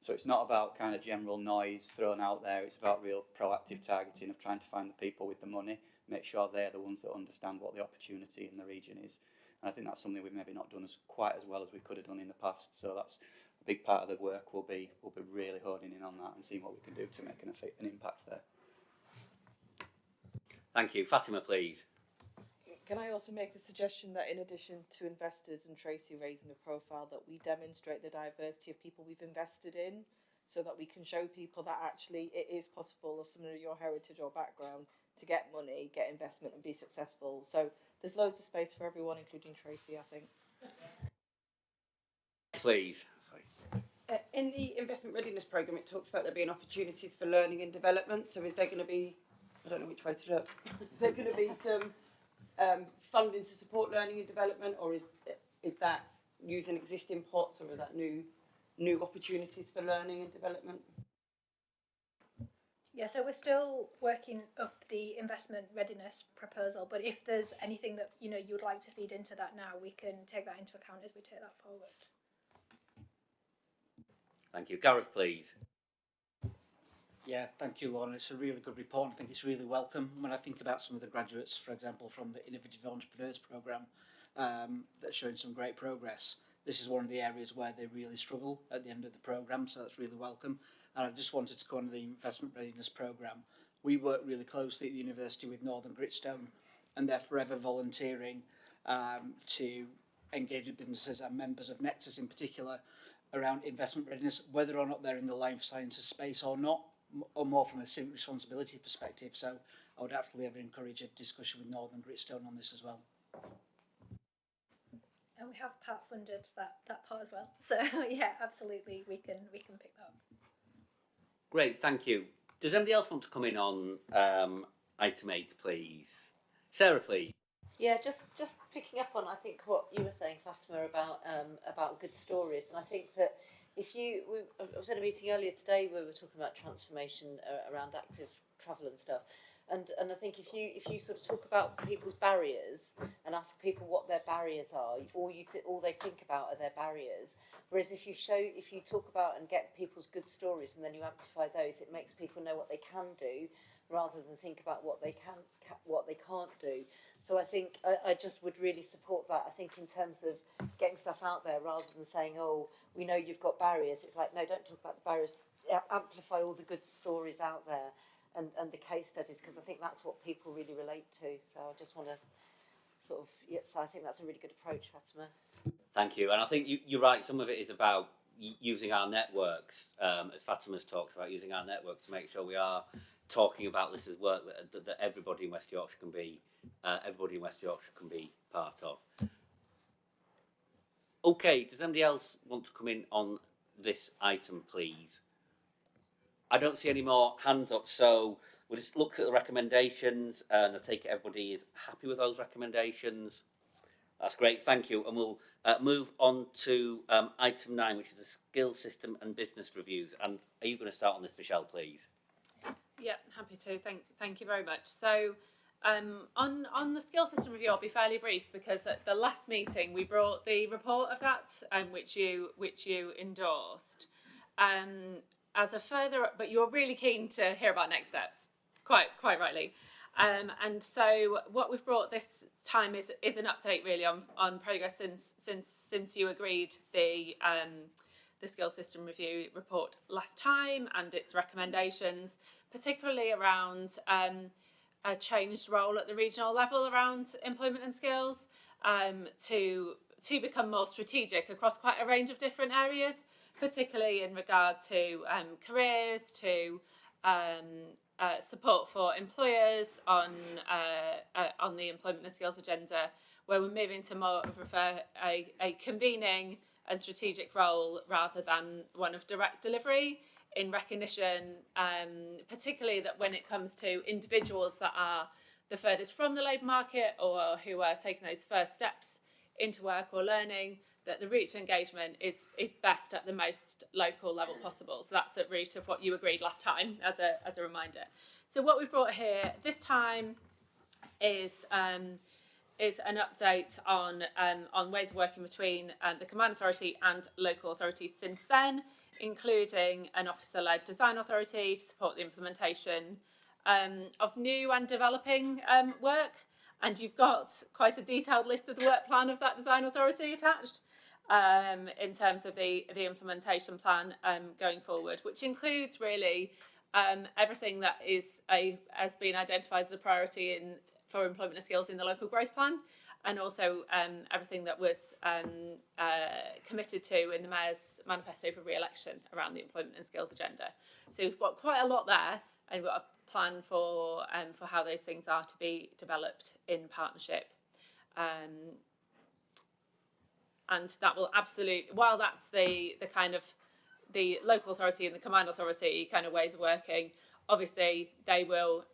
So it's not about kind of general noise thrown out there. It's about real proactive targeting of trying to find the people with the money, make sure they're the ones that understand what the opportunity in the region is. And I think that's something we've maybe not done quite as well as we could have done in the past. So that's big part of the work will be really honing in on that and seeing what we can do to make an impact there. Thank you. Fatima, please. Can I also make a suggestion that in addition to investors and Tracy raising the profile, that we demonstrate the diversity of people we've invested in, so that we can show people that actually it is possible of some of your heritage or background to get money, get investment and be successful. So there's loads of space for everyone, including Tracy, I think. Please. In the investment readiness programme, it talks about there being opportunities for learning and development. So is there going to be, I don't know which way to look, is there going to be some funding to support learning and development, or is that using existing pots, or is that new opportunities for learning and development? Yeah, so we're still working up the investment readiness proposal, but if there's anything that you would like to feed into that now, we can take that into account as we take that forward. Thank you. Gareth, please. Yeah, thank you, Lorna. It's a really good report. I think it's really welcome. When I think about some of the graduates, for example, from the Innovative Entrepreneurs Programme, that are showing some great progress, this is one of the areas where they really struggle at the end of the programme, so that's really welcome. And I just wanted to go on the Investment Readiness Programme. We work really closely at the university with Northern Gritstone, and they're forever volunteering to engage with businesses and members of Nexus in particular around investment readiness, whether or not they're in the life sciences space or not, or more from a civic responsibility perspective. So I would absolutely ever encourage a discussion with Northern Gritstone on this as well. And we have part funded that part as well. So yeah, absolutely, we can pick that up. Great, thank you. Does anybody else want to come in on item 8, please? Sarah, please. Yeah, just picking up on, I think, what you were saying, Fatima, about good stories. And I think that I was at a meeting earlier today where we were talking about transformation around active travel and stuff. And I think if you sort of talk about people's barriers and ask people what their barriers are, all they think about are their barriers. Whereas if you talk about and get people's good stories and then you amplify those, it makes people know what they can do, rather than think about what they can't do. So I think I just would really support that. I think in terms of getting stuff out there, rather than saying, oh, we know you've got barriers, it's like, no, don't talk about the barriers, amplify all the good stories out there and the case studies, because I think that's what people really relate to. So I just want to so I think that's a really good approach, Fatima. Thank you. And I think you're right, some of it is about using our networks, as Fatima's talked about, using our network to make sure we are talking about this as work that everybody in West Yorkshire can be part of. Okay, does anybody else want to come in on this item, please? I don't see any more hands up, so we'll just look at the recommendations, and I take it everybody is happy with those recommendations. That's great, thank you. And we'll move on to item 9, which is the skills system and business reviews. And are you going to start on this, Michelle, please? Yeah, happy to. Thank you very much. So on the skill system review, I'll be fairly brief, because at the last meeting we brought the report of that, which you endorsed. As a further, but you're really keen to hear about next steps, quite rightly. And so what we've brought this time is an update really on progress since you agreed the skill system review report last time and its recommendations, particularly around a changed role at the regional level around employment and skills, to become more strategic across quite a range of different areas, particularly in regard to careers, to support for employers on the employment and skills agenda, where we're moving to more of a convening and strategic role rather than one of direct delivery, in recognition, particularly that when it comes to individuals that are the furthest from the labour market or who are taking those first steps into work or learning, that the route to engagement is best at the most local level possible. So that's at root of what you agreed last time, as a reminder. So what we've brought here this time is an update on ways of working between the Combined Authority and local authorities since then, including an officer-led design authority to support the implementation of new and developing work. And you've got quite a detailed list of the work plan of that design authority attached. in terms of the implementation plan going forward, which includes really everything that has been identified as a priority for employment and skills in the local growth plan, and also everything that was committed to in the Mayor's manifesto for re-election around the employment and skills agenda. So we've got quite a lot there, and we've got a plan for how those things are to be developed in partnership. And that will absolutely, while that's the kind of the local authority and the combined authority kind of ways of working, obviously they will,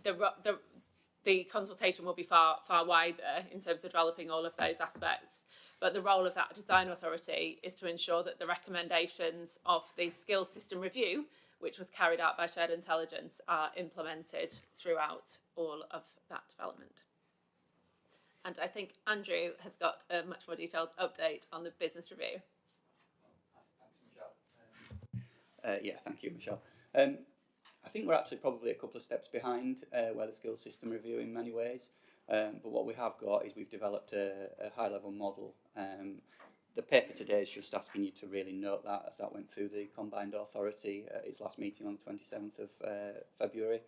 the consultation will be far wider in terms of developing all of those aspects. But the role of that design authority is to ensure that the recommendations of the skills system review, which was carried out by Shared Intelligence, are implemented throughout all of that development. And I think Andrew has got a much more detailed update on the business review. Yeah, thank you, Michelle. I think we're actually probably a couple of steps behind where the skills system review in many ways. But what we have got is we've developed a high-level model. The paper today is just asking you to really note that as that went through the combined authority at its last meeting on the 27th of February.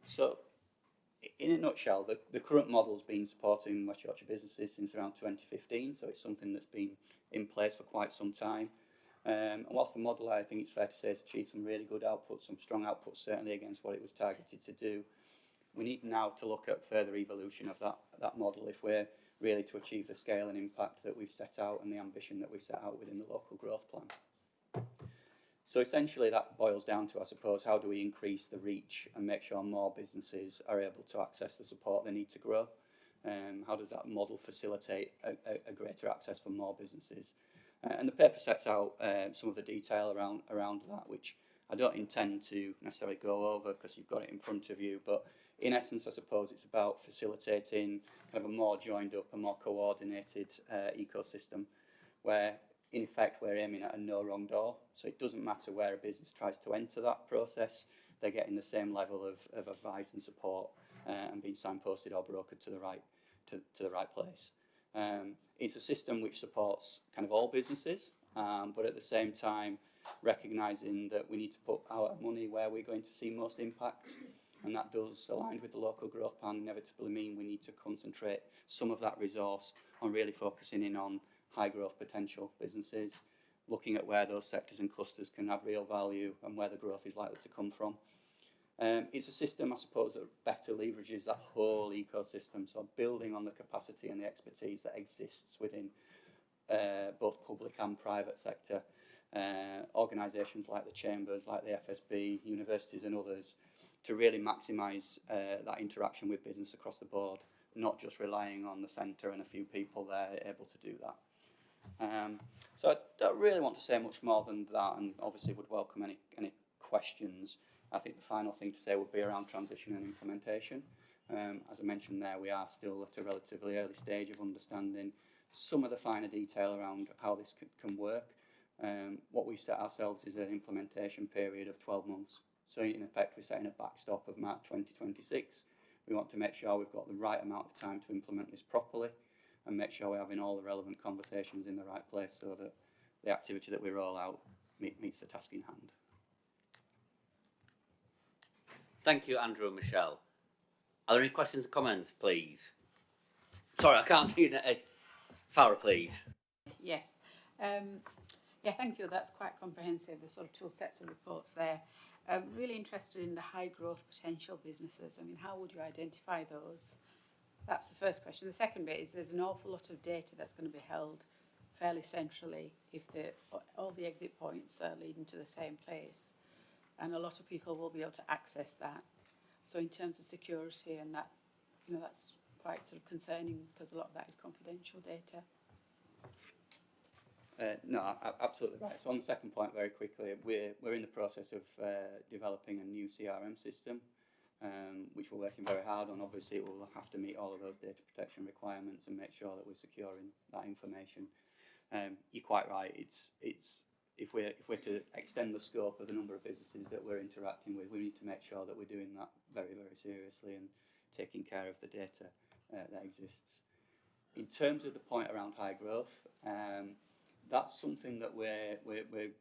So in a nutshell, the current model's been supporting West Yorkshire businesses since around 2015, so it's something that's been in place for quite some time. And whilst the model, I think it's fair to say, has achieved some really good outputs, some strong outputs certainly against what it was targeted to do, we need now to look at further evolution of that model if we're really to achieve the scale and impact that we've set out and the ambition that we've set out within the local growth plan. So essentially that boils down to, I suppose, how do we increase the reach and make sure more businesses are able to access the support they need to grow? How does that model facilitate a greater access for more businesses? And the paper sets out some of the detail around that, which I don't intend to necessarily go over because you've got it in front of you. But in essence, I suppose it's about facilitating kind of a more joined up and more coordinated ecosystem where, in effect, we're aiming at a no wrong door. So it doesn't matter where a business tries to enter that process, they're getting the same level of advice and support and being signposted or brokered to the right place. It's a system which supports kind of all businesses, but at the same time recognising that we need to put our money where we're going to see most impact, and that does, aligned with the local growth plan, inevitably mean we need to concentrate some of that resource on really focusing in on high growth potential businesses, looking at where those sectors and clusters can have real value and where the growth is likely to come from. It's a system, I suppose, that better leverages that whole ecosystem, so building on the capacity and the expertise that exists within both public and private sector organisations like the Chambers, like the FSB, universities and others, to really maximise that interaction with business across the board, not just relying on the centre and a few people there able to do that. So I don't really want to say much more than that, and obviously would welcome any questions. I think the final thing to say would be around transition and implementation. As I mentioned there, we are still at a relatively early stage of understanding some of the finer detail around how this can work. What we set ourselves is an implementation period of 12 months. So in effect, we're setting a backstop of March 2026. We want to make sure we've got the right amount of time to implement this properly and make sure we're having all the relevant conversations in the right place so that the activity that we roll out meets the task in hand. Thank you, Andrew and Michelle. Are there any questions or comments, please? Sorry, I can't see that. Farah, please. Yes. Yeah, thank you. That's quite comprehensive, the sort of 2 sets of reports there. I'm really interested in the high growth potential businesses. I mean, how would you identify those? That's the first question. The second bit is there's an awful lot of data that's going to be held fairly centrally if all the exit points are leading to the same place. And a lot of people will be able to access that. So in terms of security and that, that's quite sort of concerning because a lot of that is confidential data. No, absolutely right. So on the second point, very quickly, we're in the process of developing a new CRM system, which we're working very hard on. Obviously, it will have to meet all of those data protection requirements and make sure that we're securing that information. You're quite right. If we're to extend the scope of the number of businesses that we're interacting with, we need to make sure that we're doing that very, very seriously and taking care of the data that exists. In terms of the point around high growth, that's something that we're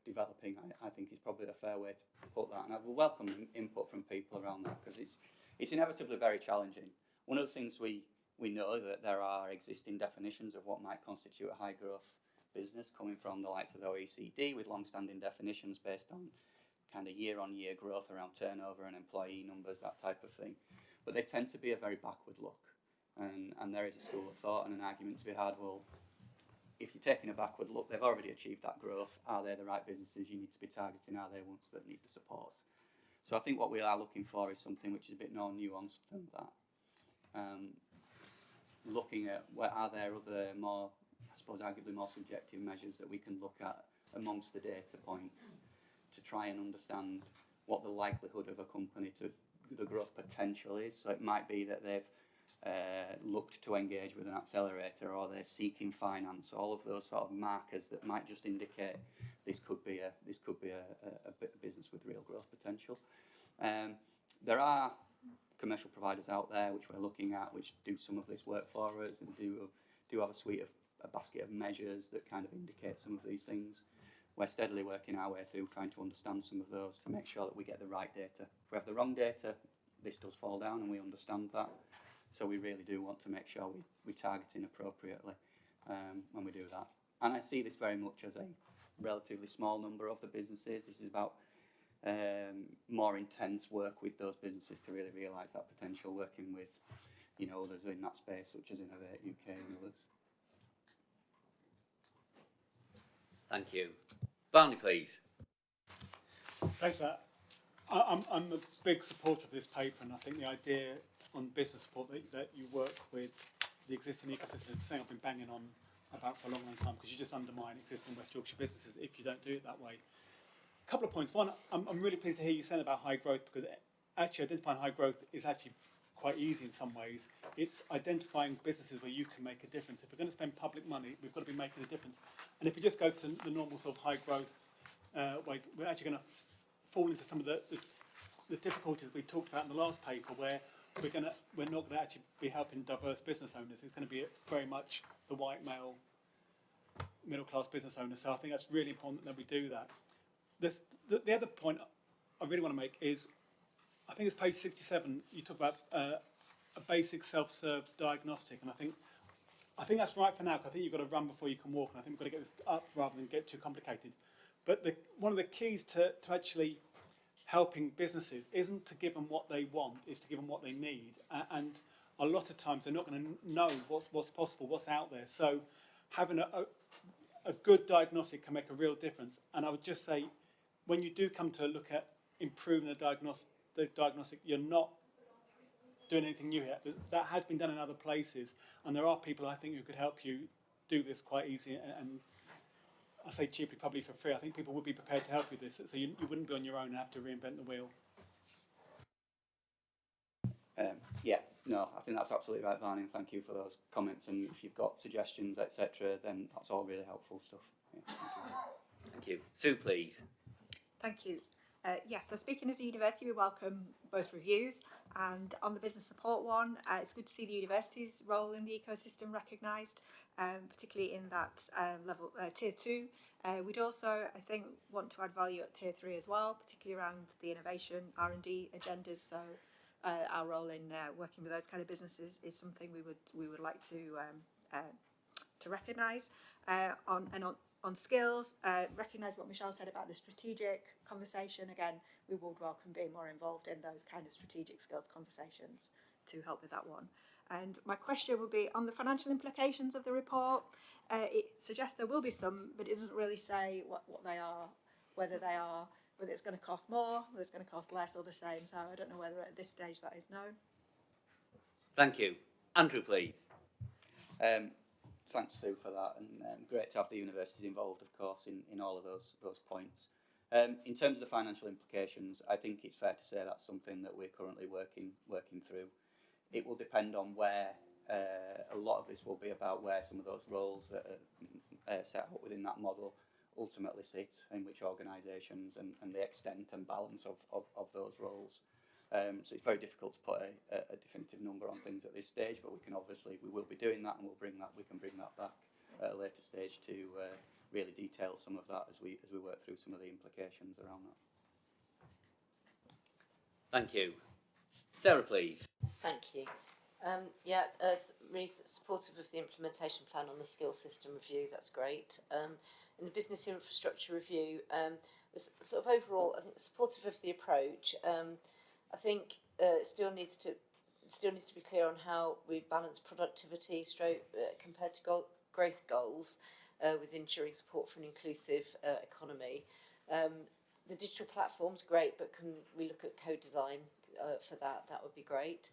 developing. I think is probably a fair way to put that, and I will welcome input from people around that because it's inevitably very challenging. One of the things we know that there are existing definitions of what might constitute a high growth business coming from the likes of the OECD with long-standing definitions based on kind of year-on-year growth around turnover and employee numbers, that type of thing. But they tend to be a very backward look. And there is a school of thought and an argument to be had, well, if you're taking a backward look, they've already achieved that growth. Are they the right businesses you need to be targeting? Are they ones that need the support? So I think what we are looking for is something which is a bit more nuanced than that. Looking at are there other more, I suppose, arguably more subjective measures that we can look at amongst the data points to try and understand what the likelihood of a company to the growth potential is. So it might be that they've looked to engage with an accelerator or they're seeking finance, all of those sort of markers that might just indicate this could be a business with real growth potential. There are commercial providers out there which we're looking at which do some of this work for us and do have a basket of measures that kind of indicate some of these things. We're steadily working our way through trying to understand some of those to make sure that we get the right data. If we have the wrong data, this does fall down and we understand that. So we really do want to make sure we targeting appropriately when we do that. And I see this very much as a relatively small number of the businesses. This is about more intense work with those businesses to really realise that potential, working with others in that space, such as Innovate UK and others. Thank you. Barney, please. Thanks for that. I'm a big supporter of this paper, and I think the idea on business support that you work with the existing ecosystem is something I've been banging on about for a long time, because you just undermine existing West Yorkshire businesses if you don't do it that way. A couple of points. One, I'm really pleased to hear you saying about high growth, because actually identifying high growth is actually quite easy in some ways. It's identifying businesses where you can make a difference. If we're going to spend public money, we've got to be making a difference. And if we just go to the normal sort of high growth way, we're actually going to fall into some of the difficulties we talked about in the last paper, where we're not going to actually be helping diverse business owners. It's going to be very much the white male middle class business owners. So I think that's really important that we do that. The other point I really want to make is, I think it's page 67. You talk about a basic self-serve diagnostic, and I think that's right for now. Because I think you've got to run before you can walk, and I think we've got to get this up rather than get too complicated. But one of the keys to actually helping businesses isn't to give them what they want, it's to give them what they need. And a lot of times they're not going to know what's possible, what's out there. So having a good diagnostic can make a real difference. And I would just say, when you do come to look at improving the diagnostic, you're not doing anything new here. That has been done in other places, and there are people I think who could help you do this quite easy, and I say cheaply, probably for free. I think people would be prepared to help you with this, so you wouldn't be on your own and have to reinvent the wheel. Yeah, no, I think that's absolutely right, Barney, and thank you for those comments. And if you've got suggestions, etc., then that's all really helpful stuff. Yeah, thank you. Sue, please. Thank you. So speaking as a university, we welcome both reviews, and on the business support one, it's good to see the university's role in the ecosystem recognised, particularly in that level tier 2. We'd also, I think, want to add value at tier 3 as well, particularly around the innovation R&D agendas. So our role in working with those kind of businesses is something we would like to recognise. On skills, recognise what Michelle said about the strategic conversation. Again, we would welcome being more involved in those kind of strategic skills conversations to help with that one. And my question would be on the financial implications of the report. It suggests there will be some, but it doesn't really say what they are, whether it's going to cost more, whether it's going to cost less or the same. So I don't know whether at this stage that is known. Thank you. Andrew, please. Thanks, Sue, for that, and great to have the university involved, of course, in all of those points. In terms of the financial implications, I think it's fair to say that's something that we're currently working through. It will depend on where a lot of this will be about where some of those roles that are set out within that model ultimately sit, in which organisations, and the extent and balance of those roles. So it's very difficult to put a definitive number on things at this stage, but we will be doing that, and we can bring that back at a later stage to really detail some of that as we work through some of the implications around that. Thank you. Sarah, please. Thank you. Really supportive of the implementation plan on the skill system review. That's great. In the business infrastructure review, was sort of overall, I think supportive of the approach. I think it still needs to be clear on how we balance productivity compared to growth goals with ensuring support for an inclusive economy. The digital platform's great, but can we look at co-design for that? That would be great.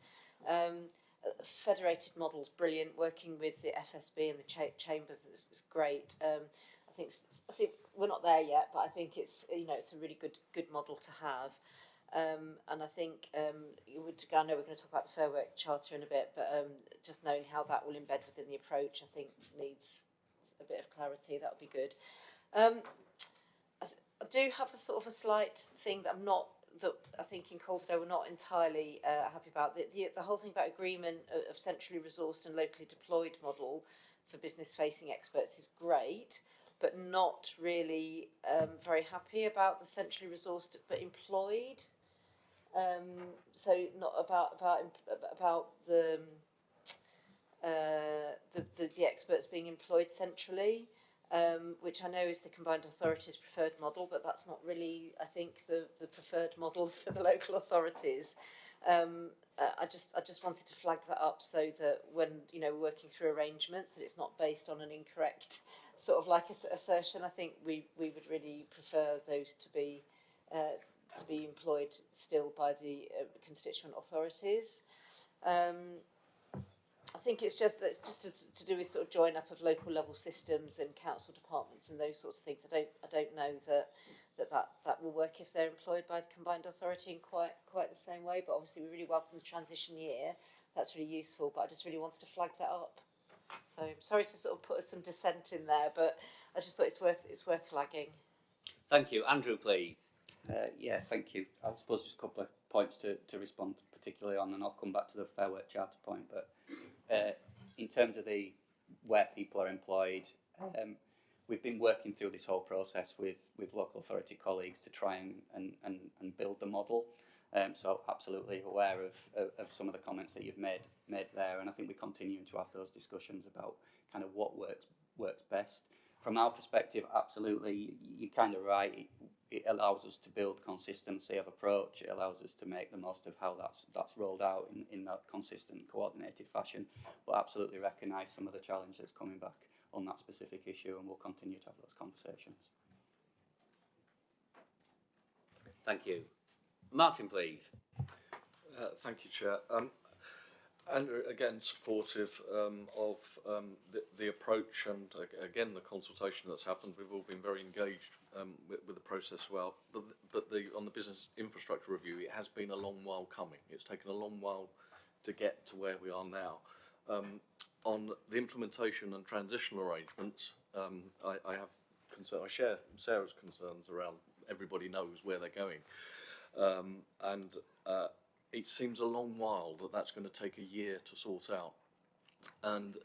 Federated models, brilliant. Working with the FSB and the chambers is great. I think we're not there yet, but I think it's a really good model to have. And I think I know we're going to talk about the Fair Work Charter in a bit, but just knowing how that will embed within the approach, I think needs a bit of clarity. That would be good. I do have a sort of a slight thing that I think in Colfdale we're not entirely happy about. The whole thing about agreement of centrally resourced and locally deployed model for business-facing experts is great, but not really very happy about the centrally resourced but employed. So not about the experts being employed centrally. Which I know is the combined authorities preferred model, but that's not really, I think, the preferred model for the local authorities. I just wanted to flag that up so that when working through arrangements, that it's not based on an incorrect sort of like assertion. I think we would really prefer those to be employed still by the constituent authorities. I think it's just to do with sort of join up of local level systems and council departments and those sorts of things. I don't know that will work if they're employed by the combined authority in quite the same way. But obviously we really welcome the transition year. That's really useful. But I just really wanted to flag that up. So I'm sorry to sort of put some dissent in there, but I just thought it's worth flagging. Thank you, Andrew, please. Thank you. I suppose just a couple of points to respond particularly on, and I'll come back to the Fair Work Charter point. But in terms of where people are employed, we've been working through this whole process with local authority colleagues to try and build the model. So absolutely aware of some of the comments that you've made there, and I think we continue to have those discussions about kind of what works best. From our perspective, absolutely, you're kind of right. It allows us to build consistency of approach. It allows us to make the most of how that's rolled out in that consistent, coordinated fashion. But absolutely recognise some of the challenges coming back on that specific issue, and we'll continue to have those conversations. Thank you. Martin, please. Thank you, Chair. And again, supportive of the approach and again the consultation that's happened. We've all been very engaged with the process as well. But on the business infrastructure review, it has been a long while coming. It's taken a long while to get to where we are now. On the implementation and transitional arrangements, I have concern. I share Sarah's concerns around everybody knows where they're going, and it seems a long while that's going to take a year to sort out. And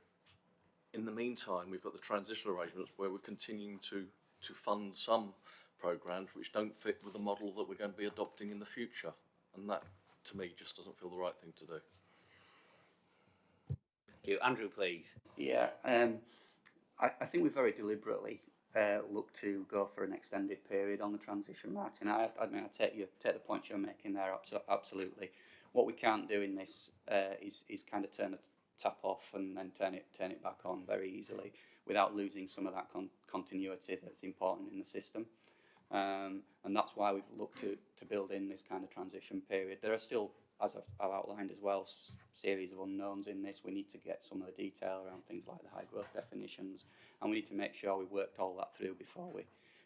in the meantime, we've got the transitional arrangements where we're continuing to fund some programmes which don't fit with the model that we're going to be adopting in the future. And that, to me, just doesn't feel the right thing to do. Thank you. Andrew, please. I think we very deliberately look to go for an extended period on the transition, Martin. I take the points you're making there, absolutely. What we can't do in this is kind of turn the tap off and then turn it back on very easily without losing some of that continuity that's important in the system. And that's why we've looked to build in this kind of transition period. There are still, as I've outlined as well, series of unknowns in this. We need to get some of the detail around things like the high growth definitions, and we need to make sure we worked all that through before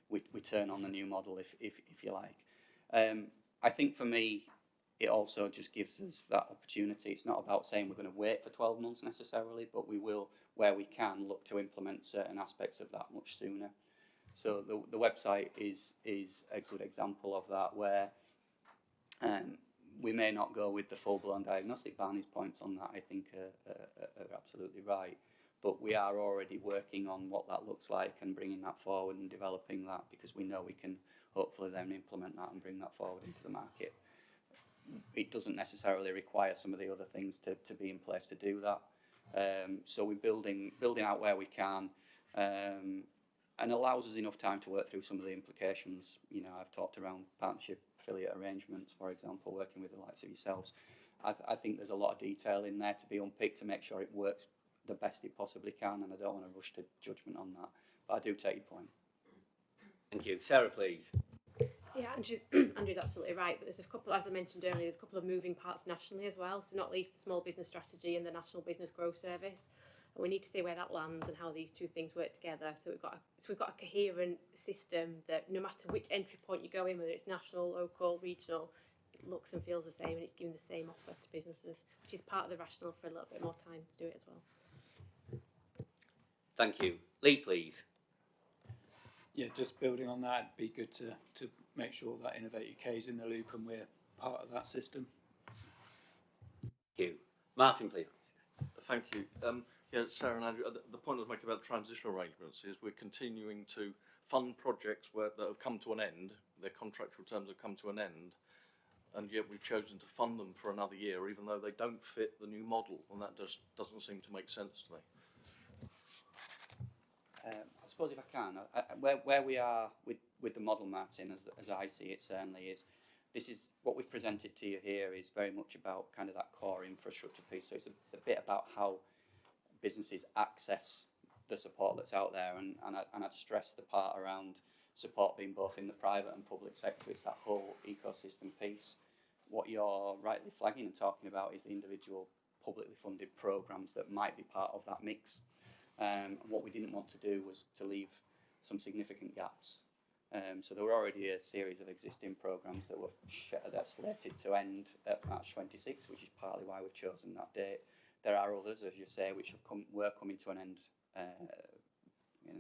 we turn on the new model, if you like. I think for me, it also just gives us that opportunity. It's not about saying we're going to wait for 12 months necessarily, but we will, where we can, look to implement certain aspects of that much sooner. So the website is a good example of that, where we may not go with the full-blown diagnostic. Barney's points on that, I think, are absolutely right. But we are already working on what that looks like and bringing that forward and developing that, because we know we can hopefully then implement that and bring that forward into the market. It doesn't necessarily require some of the other things to be in place to do that. So we're building out where we can, and allows us enough time to work through some of the implications. You know, I've talked around partnership affiliate arrangements, for example, working with the likes of yourselves. I think there's a lot of detail in there to be unpicked to make sure it works the best it possibly can, and I don't want to rush to judgment on that. But I do take your point. Thank you. Sarah, please. Yeah, Andrew's absolutely right, but there's a couple, as I mentioned earlier, there's a couple of moving parts nationally as well, so not least the Small Business Strategy and the National Business Growth Service. And we need to see where that lands and how these two things work together. So we've got a coherent system that no matter which entry point you go in, whether it's national, local, regional, it looks and feels the same, and it's giving the same offer to businesses, which is part of the rationale for a little bit more time to do it as well. Thank you. Lee, please. Yeah, just building on that, it'd be good to make sure that Innovate UK is in the loop and we're part of that system. Thank you. Martin, please. Thank you. Yeah, Sarah and Andrew, the point I was making about the transitional arrangements is we're continuing to fund projects that have come to an end, their contractual terms have come to an end, and yet we've chosen to fund them for another year, even though they don't fit the new model, and that just doesn't seem to make sense to me. I suppose if I can, where we are with the model, Martin, as I see it, certainly is, this is what we've presented to you here is very much about kind of that core infrastructure piece. So it's a bit about how businesses access the support that's out there, and I'd stress the part around support being both in the private and public sector. It's that whole ecosystem piece. What you're rightly flagging and talking about is the individual publicly funded programmes that might be part of that mix. What we didn't want to do was to leave some significant gaps. So there were already a series of existing programmes that were slated to end at March 26, which is partly why we've chosen that date. There are others, as you say, which were coming to an end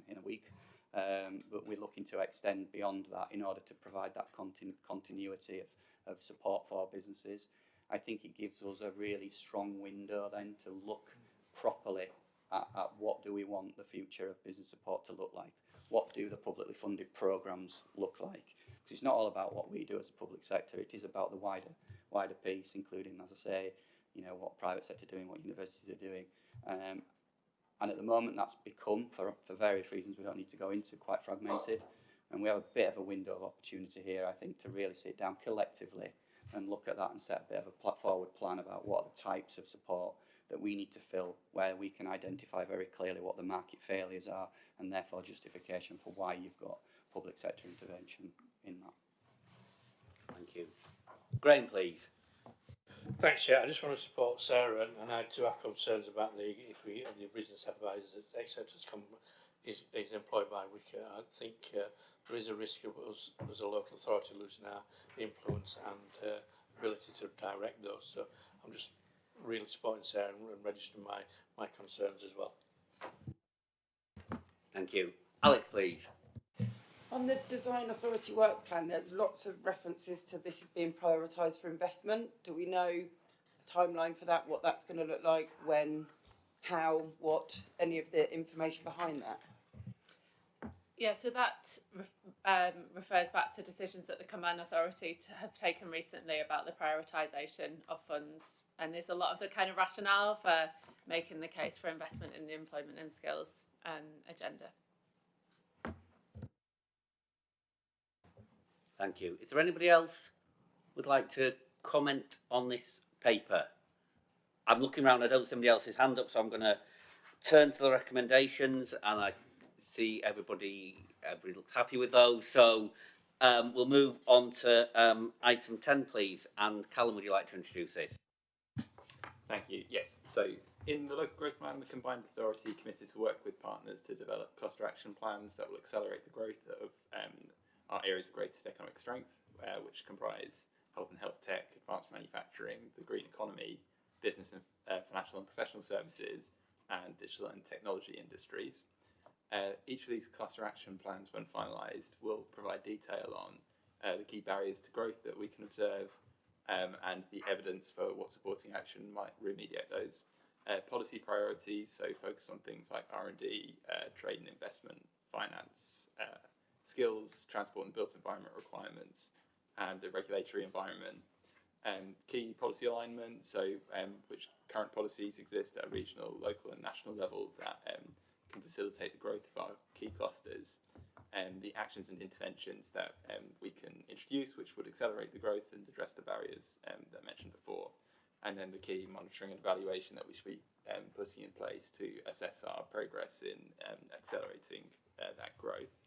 in a week, but we're looking to extend beyond that in order to provide that continuity of support for businesses. I think it gives us a really strong window then to look properly at what do we want the future of business support to look like. What do the publicly funded programmes look like? Because it's not all about what we do as a public sector, it is about the wider piece, including, as I say, you know, what private sector are doing, what universities are doing. And at the moment that's become, for various reasons we don't need to go into, quite fragmented. And we have a bit of a window of opportunity here, I think, to really sit down collectively and look at that and set a bit of a forward plan about what are the types of support that we need to fill, where we can identify very clearly what the market failures are, and therefore justification for why you've got public sector intervention in that. Thank you. Graham, please. Thanks, Chair. I just want to support Sarah, and I had two concerns about the business advisor, except is employed by WICA. I think there is a risk of us as a local authority losing our influence and ability to direct those. So I'm just really supporting Sarah and registering my concerns as well. Thank you. Alex, please. On the Design Authority work plan, there's lots of references to this as being prioritised for investment. Do we know a timeline for that, what that's going to look like, when, how, what, any of the information behind that? Yeah, so that refers back to decisions that the Combined Authority have taken recently about the prioritisation of funds. And there's a lot of the kind of rationale for making the case for investment in the employment and skills agenda. Thank you. Is there anybody else would like to comment on this paper? I'm looking around, I don't see somebody else's hand up, so I'm going to turn to the recommendations, and I see everybody looks happy with those. So we'll move on to item 10, please. And Callum, would you like to introduce this? Thank you. Yes. So in the local growth plan, the Combined Authority committed to work with partners to develop cluster action plans that will accelerate the growth of our areas of greatest economic strength, which comprise health and health tech, advanced manufacturing, the green economy, business and financial and professional services, and digital and technology industries. Each of these cluster action plans, when finalised, will provide detail on the key barriers to growth that we can observe, and the evidence for what supporting action might remediate those. Policy priorities, so focus on things like R&D, trade and investment, finance, skills, transport and built environment requirements, and the regulatory environment. Key policy alignment, so which current policies exist at a regional, local and national level that can facilitate the growth of our key clusters, the actions and interventions that we can introduce which would accelerate the growth and address the barriers that I mentioned before, and then the key monitoring and evaluation that we should be putting in place to assess our progress in accelerating that growth.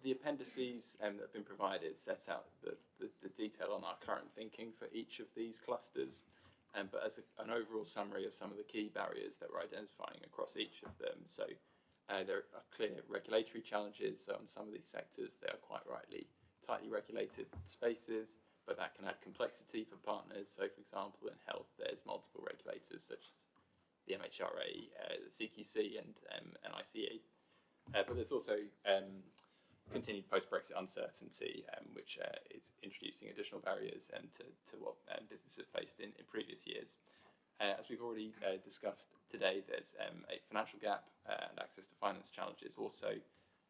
The appendices that have been provided set out the detail on our current thinking for each of these clusters, but as an overall summary of some of the key barriers that we're identifying across each of them. So there are clear regulatory challenges. So on some of these sectors, they are quite rightly tightly regulated spaces, but that can add complexity for partners. So for example, in health, there's multiple regulators such as the MHRA, the CQC and NICE. But there's also continued post-Brexit uncertainty, which is introducing additional barriers to what businesses have faced in previous years. As we've already discussed today, there's a financial gap and access to finance challenges also.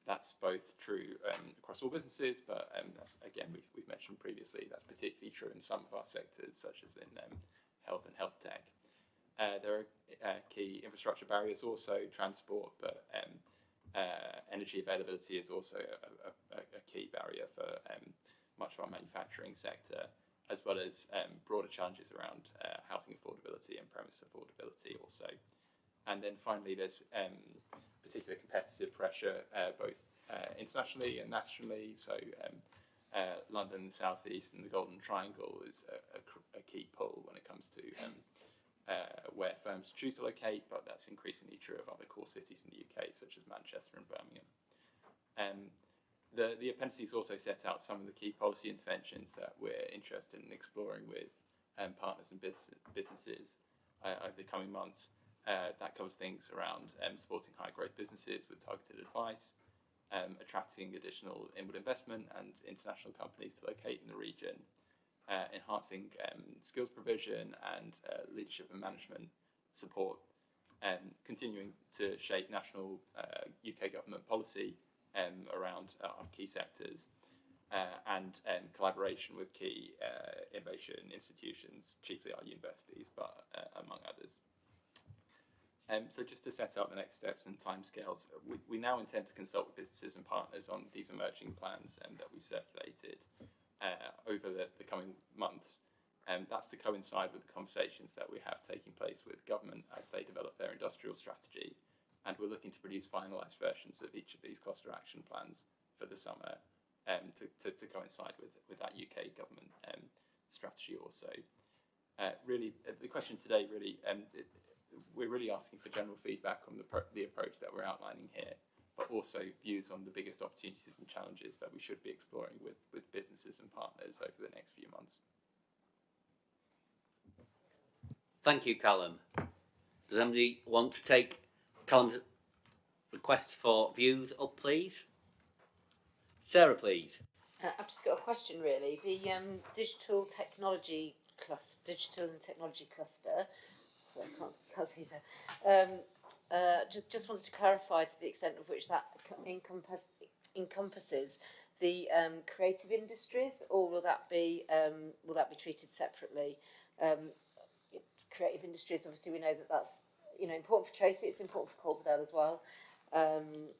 That's both true across all businesses, but that's, again, we've mentioned previously, that's particularly true in some of our sectors, such as in health and health tech. There are key infrastructure barriers also, transport, but energy availability is also a key barrier for much of our manufacturing sector, as well as broader challenges around housing affordability and premise affordability also. And then finally, there's particular competitive pressure, both internationally and nationally. So London, the South East and the Golden Triangle is a key pull when it comes to where firms choose to locate, but that's increasingly true of other core cities in the UK, such as Manchester and Birmingham. The appendices also set out some of the key policy interventions that we're interested in exploring with partners and businesses over the coming months. That covers things around supporting high growth businesses with targeted advice, attracting additional inward investment and international companies to locate in the region, enhancing skills provision and leadership and management support, continuing to shape national UK government policy around our key sectors, and collaboration with key innovation institutions, chiefly our universities, but among others. So just to set out the next steps and timescales, we now intend to consult with businesses and partners on these emerging plans that we've circulated over the coming months. That's to coincide with the conversations that we have taking place with government as they develop their industrial strategy. And we're looking to produce finalised versions of each of these cluster action plans for the summer to coincide with that UK government strategy also. Really, the question today really, we're really asking for general feedback on the approach that we're outlining here, but also views on the biggest opportunities and challenges that we should be exploring with businesses and partners over the next few months. Thank you, Callum. Does anybody want to take Callum's request for views up, please? Sarah, please. I've just got a question really. The digital and technology cluster. Sorry, I can't see there. Just wanted to clarify to the extent of which that encompasses the creative industries, or will that be treated separately? Creative industries, obviously, we know that's important for Tracy. It's important for Calderdale as well. And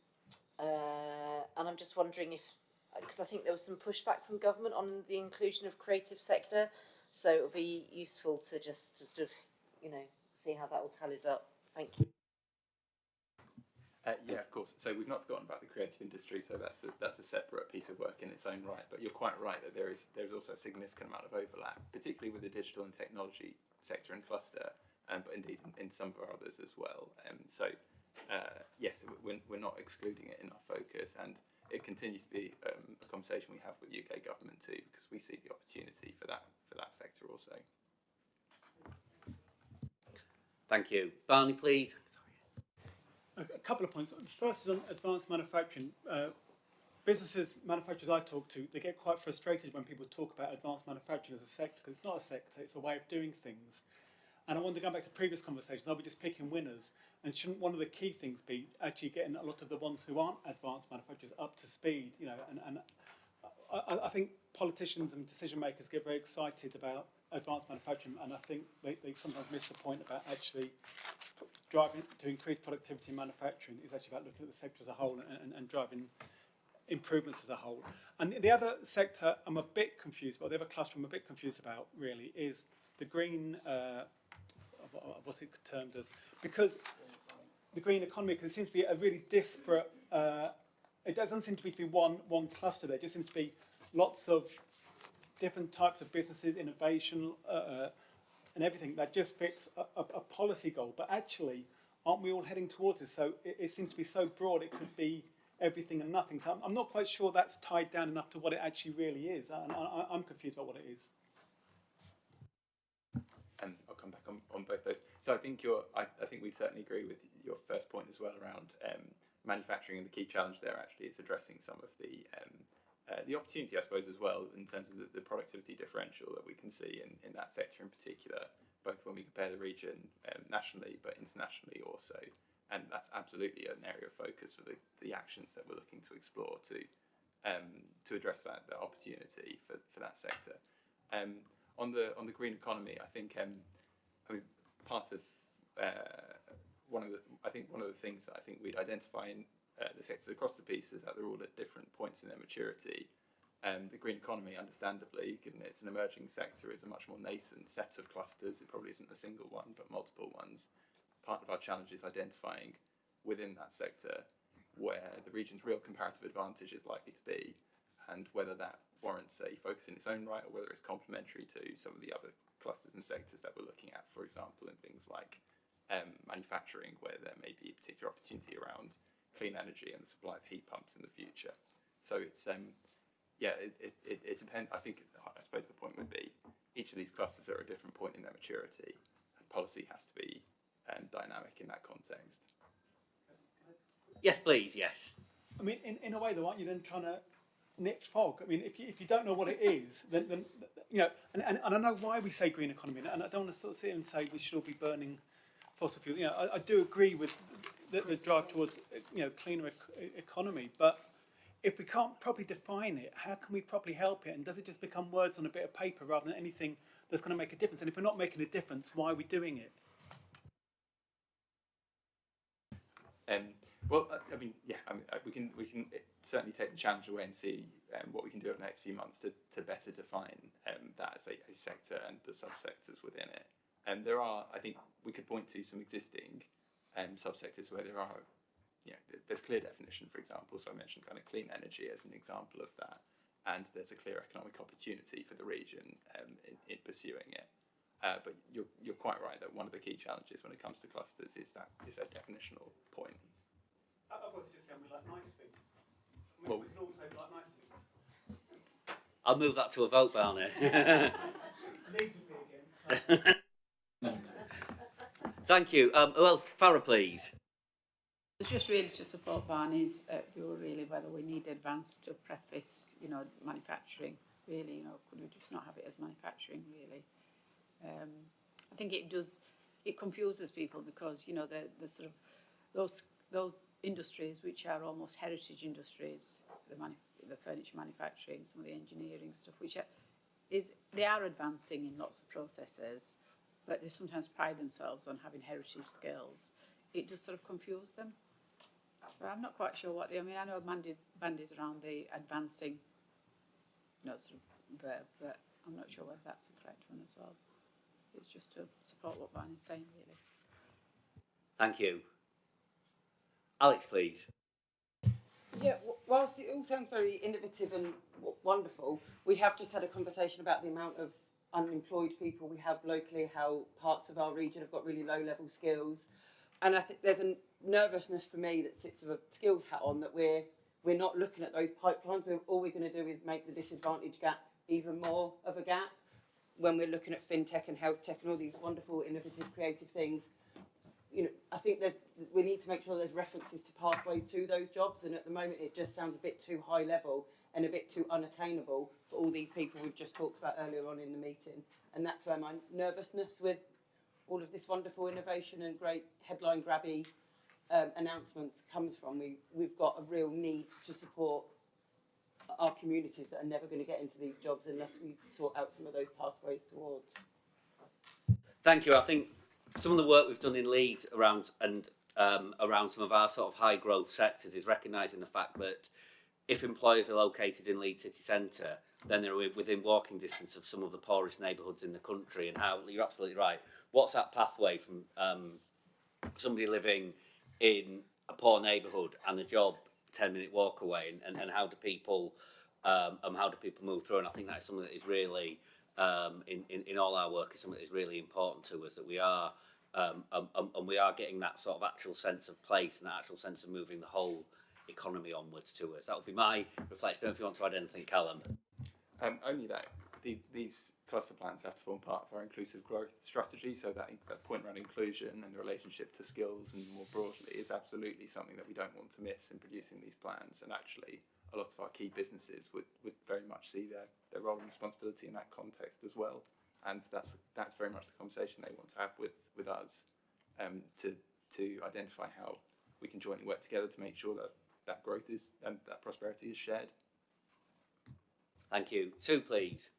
I'm just wondering if, because I think there was some pushback from government on the inclusion of creative sector, so it would be useful to just sort of see how that all tallies up. Thank you. Yeah, of course. So we've not forgotten about the creative industry, so that's a separate piece of work in its own right. But you're quite right that there's also a significant amount of overlap, particularly with the digital and technology sector and cluster, but indeed in some of our others as well. Yes, we're not excluding it in our focus, and it continues to be a conversation we have with the UK government too, because we see the opportunity for that sector also. Thank you. Barney, please. A couple of points. First is on advanced manufacturing. businesses, manufacturers I talk to, they get quite frustrated when people talk about advanced manufacturing as a sector, because it's not a sector, it's a way of doing things. And I want to go back to previous conversations, I'll be just picking winners, and shouldn't one of the key things be actually getting a lot of the ones who aren't advanced manufacturers up to speed, you know, and I think politicians and decision makers get very excited about advanced manufacturing, and I think they sometimes miss the point about actually driving to increase productivity in manufacturing is actually about looking at the sector as a whole and driving improvements as a whole. And the other sector I'm a bit confused about, the other cluster I'm a bit confused about really is the green, what's it termed as? Because the green economy, because it seems to be a really disparate, it doesn't seem to be one cluster there, it just seems to be lots of different types of businesses, innovation, and everything that just fits a policy goal. But actually, aren't we all heading towards this? So it seems to be so broad, it could be everything and nothing. So I'm not quite sure that's tied down enough to what it actually really is. And I'm confused about what it is. I'll come back on both those. So I think I think we'd certainly agree with your first point as well around manufacturing, and the key challenge there actually is addressing some of the opportunity, I suppose, as well, in terms of the productivity differential that we can see in that sector in particular, both when we compare the region nationally, but internationally also. And that's absolutely an area of focus for the actions that we're looking to explore to address that opportunity for that sector. On the green economy, I think part of one of the things that I think we'd identify in the sectors across the piece is that they're all at different points in their maturity. The green economy, understandably, given it's an emerging sector, is a much more nascent set of clusters. It probably isn't a single one, but multiple ones. Part of our challenge is identifying within that sector where the region's real comparative advantage is likely to be, and whether that warrants a focus in its own right, or whether it's complementary to some of the other clusters and sectors that we're looking at, for example, in things like manufacturing, where there may be a particular opportunity around clean energy and the supply of heat pumps in the future. So it's it depends. I suppose the point would be each of these clusters are at a different point in their maturity, and policy has to be dynamic in that context. Yes, please. Yes. I mean, in a way, though, aren't you then trying to nip fog? I mean, if you don't know what it is, then you know, and I know why we say green economy, and I don't want to sort of sit and say we should all be burning fossil fuel. You know, I do agree with the drive towards cleaner economy, but if we can't properly define it, how can we properly help it? And does it just become words on a bit of paper rather than anything that's going to make a difference? And if we're not making a difference, why are we doing it? We can certainly take the challenge away and see what we can do over the next few months to better define that as a sector and the subsectors within it. And there are, I think, we could point to some existing subsectors where there are, there's clear definition, for example. So I mentioned kind of clean energy as an example of that, and there's a clear economic opportunity for the region in pursuing it. But you're quite right that one of the key challenges when it comes to clusters is that definitional point. I've got to just say we like nice things. I mean, Well, we can all say we like nice things. I'll move that to a vote, Barney. Leave with me again. So. Thank you. Who else? Farah, please. It's just really to support Barney's view, really, whether we need advanced to preface, manufacturing, really, could we just not have it as manufacturing, really? I think it confuses people because, the sort of, those industries which are almost heritage industries, the furniture manufacturing, some of the engineering stuff, they are advancing in lots of processes, but they sometimes pride themselves on having heritage skills. It just sort of confuses them. So I'm not quite sure I know Mandy's around the advancing, sort of verb, but I'm not sure whether that's the correct one as well. It's just to support what Barney's saying, really. Thank you. Alex, please. Yeah, whilst it all sounds very innovative and wonderful, we have just had a conversation about the amount of unemployed people we have locally, how parts of our region have got really low-level skills. And I think there's a nervousness for me that sits with a skills hat on that we're not looking at those pipelines. All we're going to do is make the disadvantage gap even more of a gap when we're looking at fintech and health tech and all these wonderful, innovative, creative things. you know, I think we need to make sure there's references to pathways to those jobs, and at the moment it just sounds a bit too high level and a bit too unattainable for all these people we've just talked about earlier on in the meeting. And that's where my nervousness with all of this wonderful innovation and great headline grabby announcements comes from. We've got a real need to support our communities that are never going to get into these jobs unless we sort out some of those pathways towards. Thank you. I think some of the work we've done in Leeds around around some of our sort of high growth sectors is recognising the fact that if employers are located in Leeds city centre, then they're within walking distance of some of the poorest neighbourhoods in the country. And how, you're absolutely right, what's that pathway from somebody living in a poor neighbourhood and a job 10-minute walk away, and how do people move through? And I think that is something that is really in all our work is something that is really important to us, that we are and we are getting that sort of actual sense of place and that actual sense of moving the whole economy onwards to us. That would be my reflection. I don't know if you want to add anything, Callum. Only that these cluster plans have to form part of our inclusive growth strategy, so that point around inclusion and the relationship to skills and more broadly is absolutely something that we don't want to miss in producing these plans. And actually a lot of our key businesses would very much see their role and responsibility in that context as well. And that's very much the conversation they want to have with us, to identify how we can jointly work together to make sure that growth is and that prosperity is shared. Thank you. Sue, please.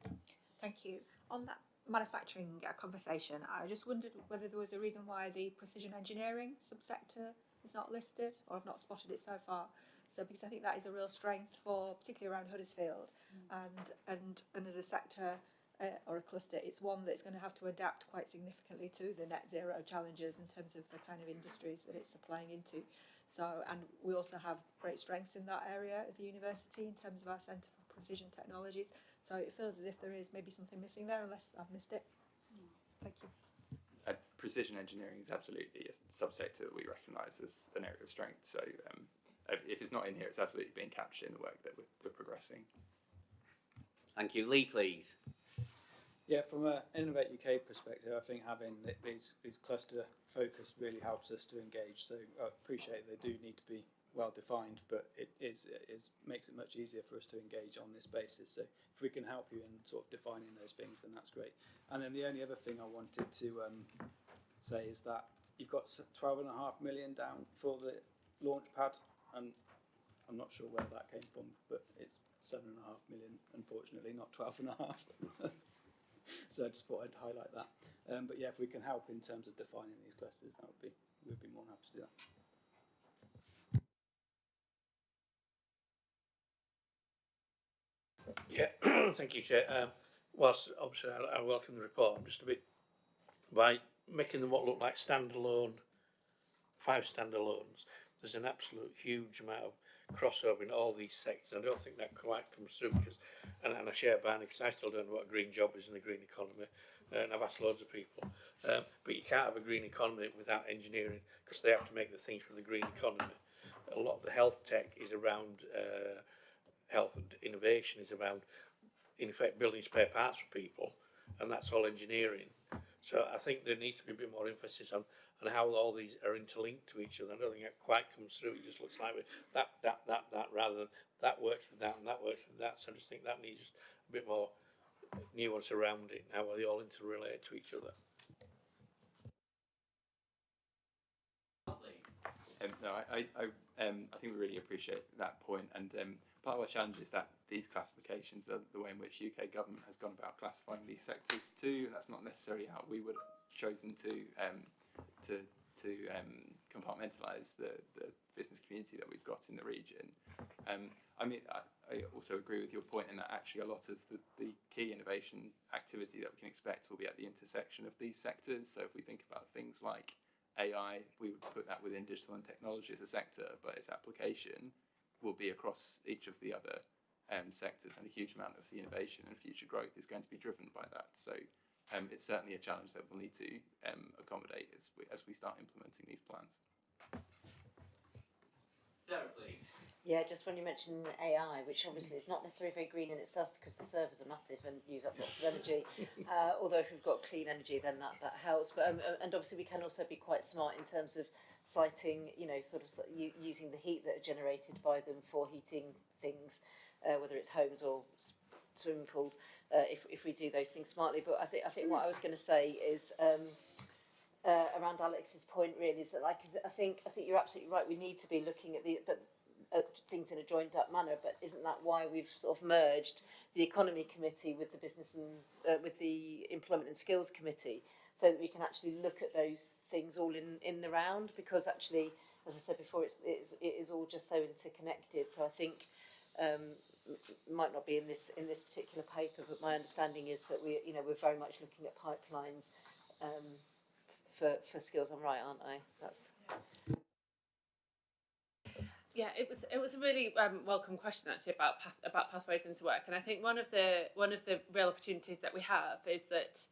Thank you. On that manufacturing conversation, I just wondered whether there was a reason why the precision engineering subsector is not listed, or I've not spotted it so far. So because I think that is a real strength for, particularly around Huddersfield, and as a sector or a cluster, it's one that's going to have to adapt quite significantly to the net zero challenges in terms of the kind of industries that it's supplying into. So, and we also have great strengths in that area as a university in terms of our Centre for Precision Technologies. So it feels as if there is maybe something missing there, unless I've missed it. Thank you. Precision engineering is absolutely a subsector that we recognise as an area of strength. So if it's not in here, it's absolutely being captured in the work that we're progressing. Thank you. Lee, please. Yeah, from an Innovate UK perspective, I think having these cluster focus really helps us to engage. So I appreciate they do need to be well defined, but it makes it much easier for us to engage on this basis. So if we can help you in sort of defining those things, then that's great. And then the only other thing I wanted to say is that you've got 12.5 million down for the launch pad, and I'm not sure where that came from, but it's 7.5 million, unfortunately, not 12.5. So I just thought I'd highlight that. But yeah, if we can help in terms of defining these clusters, we'd be more than happy to do that. Yeah, thank you, Chair. Whilst obviously I welcome the report, I'm just a bit, by making them what look like standalone, 5 standalones, there's an absolute huge amount of crossover in all these sectors. I don't think that quite comes through because, and I share Barney, because I still don't know what a green job is in the green economy, and I've asked loads of people. But you can't have a green economy without engineering, because they have to make the things for the green economy. A lot of the health tech is around health and innovation, is around, in effect, building spare parts for people, and that's all engineering. So I think there needs to be a bit more emphasis on how all these are interlinked to each other. I don't think it quite comes through. It just looks like that, rather than that works with that and that works with that. So I just think that needs just a bit more nuance around it, how they all interrelate to each other. No, I think we really appreciate that point, and part of our challenge is that these classifications are the way in which UK government has gone about classifying these sectors too, and that's not necessarily how we would have chosen to compartmentalise the business community that we've got in the region. I mean, I also agree with your point in that actually a lot of the key innovation activity that we can expect will be at the intersection of these sectors. So if we think about things like AI, we would put that within digital and technology as a sector, but its application will be across each of the other sectors, and a huge amount of the innovation and future growth is going to be driven by that. So it's certainly a challenge that we'll need to accommodate as we start implementing these plans. Sarah, please. Yeah, just when you mentioned AI, which obviously is not necessarily very green in itself because the servers are massive and use up lots of energy. Although if we've got clean energy, then that helps. But and obviously we can also be quite smart in terms of citing, you know, sort of using the heat that are generated by them for heating things, whether it's homes or swimming pools. If we do those things smartly. But I think what I was going to say is. Around Alex's point, really, is that I think you're absolutely right. We need to be looking at things in a joined up manner. But isn't that why we've sort of merged the economy committee with the business and with the employment and skills committee, so that we can actually look at those things all in the round? Because actually, as I said before, it is all just so interconnected. So I think. Might not be in this particular paper, but my understanding is that we're very much looking at pipelines for skills. I'm right, aren't I? That's. Yeah, it was a really welcome question actually about pathways into work, and I think one of the real opportunities that we have is that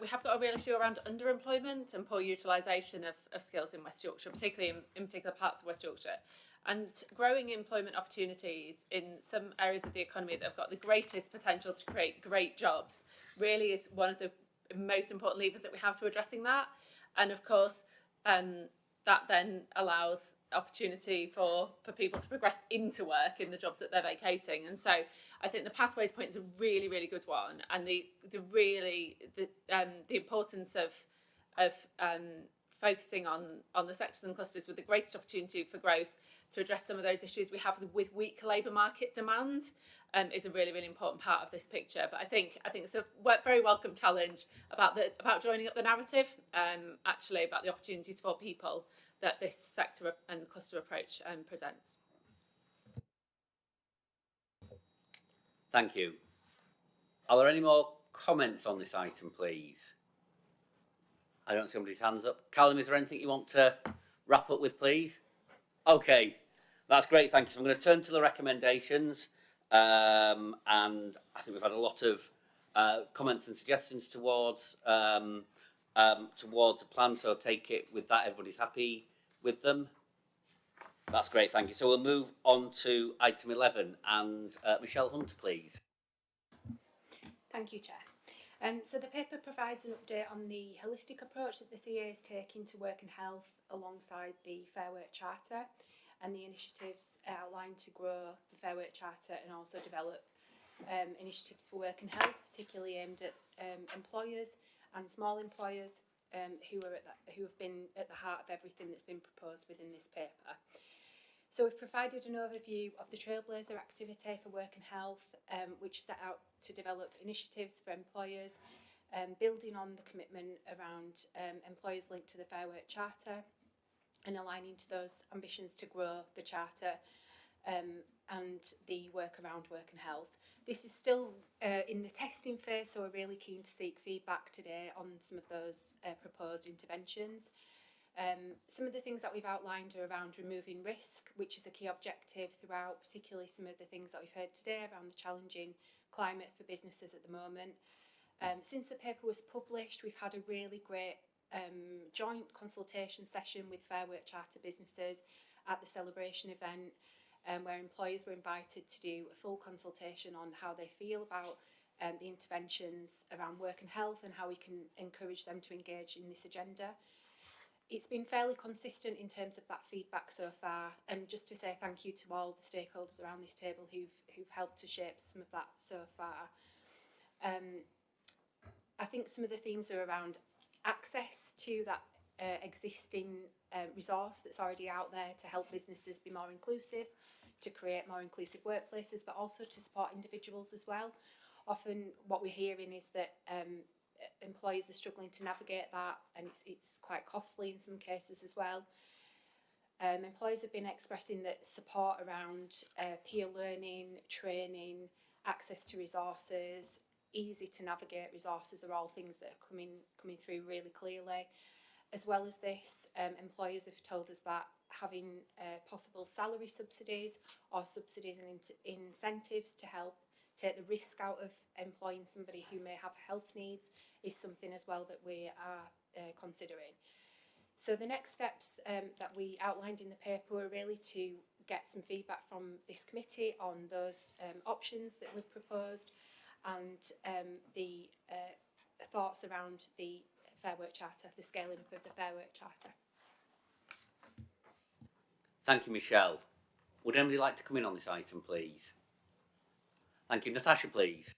we have got a real issue around underemployment and poor utilisation of skills in West Yorkshire, particularly in particular parts of West Yorkshire. And growing employment opportunities in some areas of the economy that have got the greatest potential to create great jobs really is one of the most important levers that we have to addressing that. And of course, that then allows opportunity for people to progress into work in the jobs that they're vacating. And so I think the pathways point is a really, really good one. And the importance of focusing on the sectors and clusters with the greatest opportunity for growth to address some of those issues we have with weak labour market demand is a really, really important part of this picture. But I think it's a very welcome challenge about joining up the narrative, actually about the opportunities for people that this sector and cluster approach presents. Thank you. Are there any more comments on this item, please? I don't see somebody's hands up. Callum, is there anything you want to wrap up with, please? Okay, that's great, thank you. So I'm going to turn to the recommendations, and I think we've had a lot of comments and suggestions towards the plan, so I'll take it with that. Everybody's happy with them? That's great, thank you. So we'll move on to item 11, and Michelle Hunter, please. Thank you, Chair. So the paper provides an update on the holistic approach that the CA is taking to work and health alongside the Fair Work Charter and the initiatives outlined to grow the Fair Work Charter and also develop initiatives for work and health, particularly aimed at employers and small employers who have been at the heart of everything that's been proposed within this paper. So we've provided an overview of the Trailblazer activity for work and health, which set out to develop initiatives for employers, building on the commitment around employers linked to the Fair Work Charter and aligning to those ambitions to grow the Charter and the work around work and health. This is still in the testing phase, so we're really keen to seek feedback today on some of those proposed interventions. Some of the things that we've outlined are around removing risk, which is a key objective throughout, particularly some of the things that we've heard today around the challenging climate for businesses at the moment. Since the paper was published, we've had a really great joint consultation session with Fair Work Charter businesses at the celebration event, where employers were invited to do a full consultation on how they feel about the interventions around work and health and how we can encourage them to engage in this agenda. It's been fairly consistent in terms of that feedback so far, and just to say thank you to all the stakeholders around this table who've helped to shape some of that so far. I think some of the themes are around access to that existing resource that's already out there to help businesses be more inclusive, to create more inclusive workplaces, but also to support individuals as well. Often what we're hearing is that employers are struggling to navigate that, and it's quite costly in some cases as well. Employers have been expressing that support around peer learning, training, access to resources, easy to navigate resources are all things that are coming through really clearly. As well as this, employers have told us that having possible salary subsidies or subsidies and incentives to help take the risk out of employing somebody who may have health needs is something as well that we are considering. So the next steps that we outlined in the paper were really to get some feedback from this committee on those options that we've proposed, and the thoughts around the Fair Work Charter, the scaling up of the Fair Work Charter. Thank you, Michelle. Would anybody like to come in on this item, please? Thank you. Natasha, please.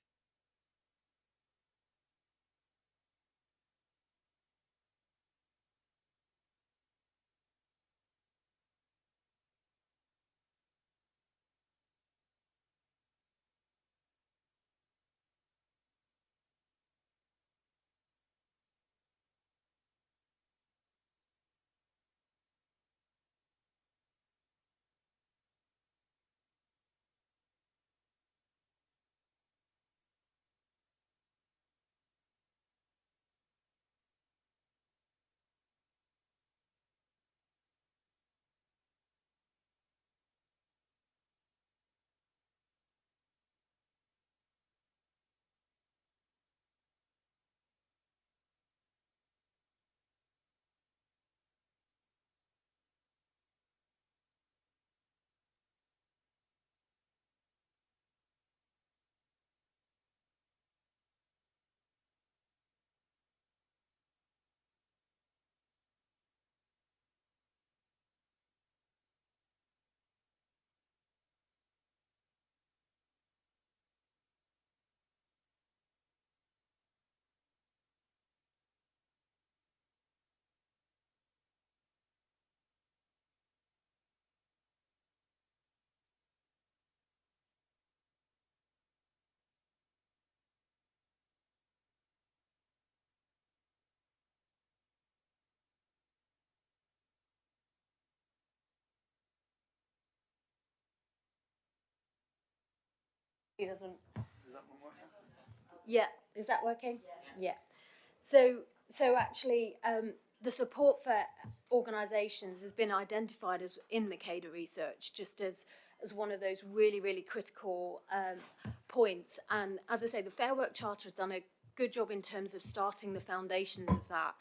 He doesn't. Yeah, is that working? Yeah. So actually, the support for organisations has been identified as in the CADA research, just as one of those really critical points. And as I say, the Fair Work Charter has done a good job in terms of starting the foundations of that.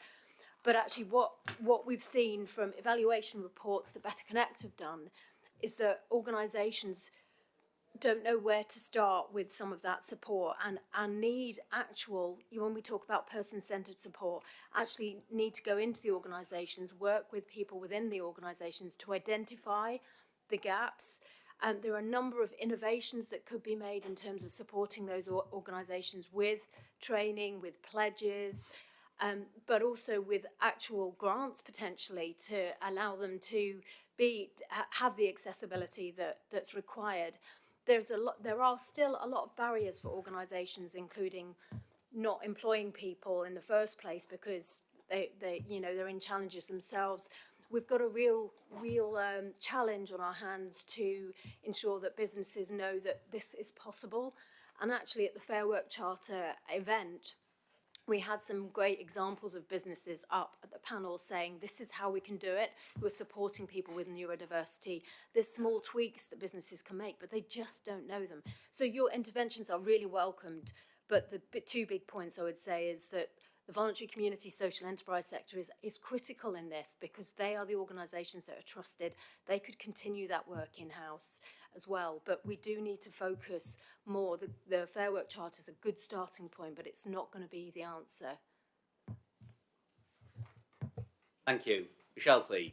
But actually, what we've seen from evaluation reports that Better Connect have done is that organisations don't know where to start with some of that support, and need actual, when we talk about person-centred support, actually need to go into the organisations, work with people within the organisations to identify the gaps. There are a number of innovations that could be made in terms of supporting those organisations with training, with pledges, but also with actual grants potentially to allow them to have the accessibility that's required. There are still a lot of barriers for organisations, including not employing people in the first place because they're in challenges themselves. We've got a real challenge on our hands to ensure that businesses know that this is possible. And actually, at the Fair Work Charter event, we had some great examples of businesses up at the panel saying this is how we can do it. We're supporting people with neurodiversity. There's small tweaks that businesses can make, but they just don't know them. So your interventions are really welcomed, but the two big points I would say is that the voluntary community social enterprise sector is critical in this because they are the organisations that are trusted. They could continue that work in-house as well, but we do need to focus more. The Fair Work Charter is a good starting point, but it's not going to be the answer. Thank you. Michelle, please.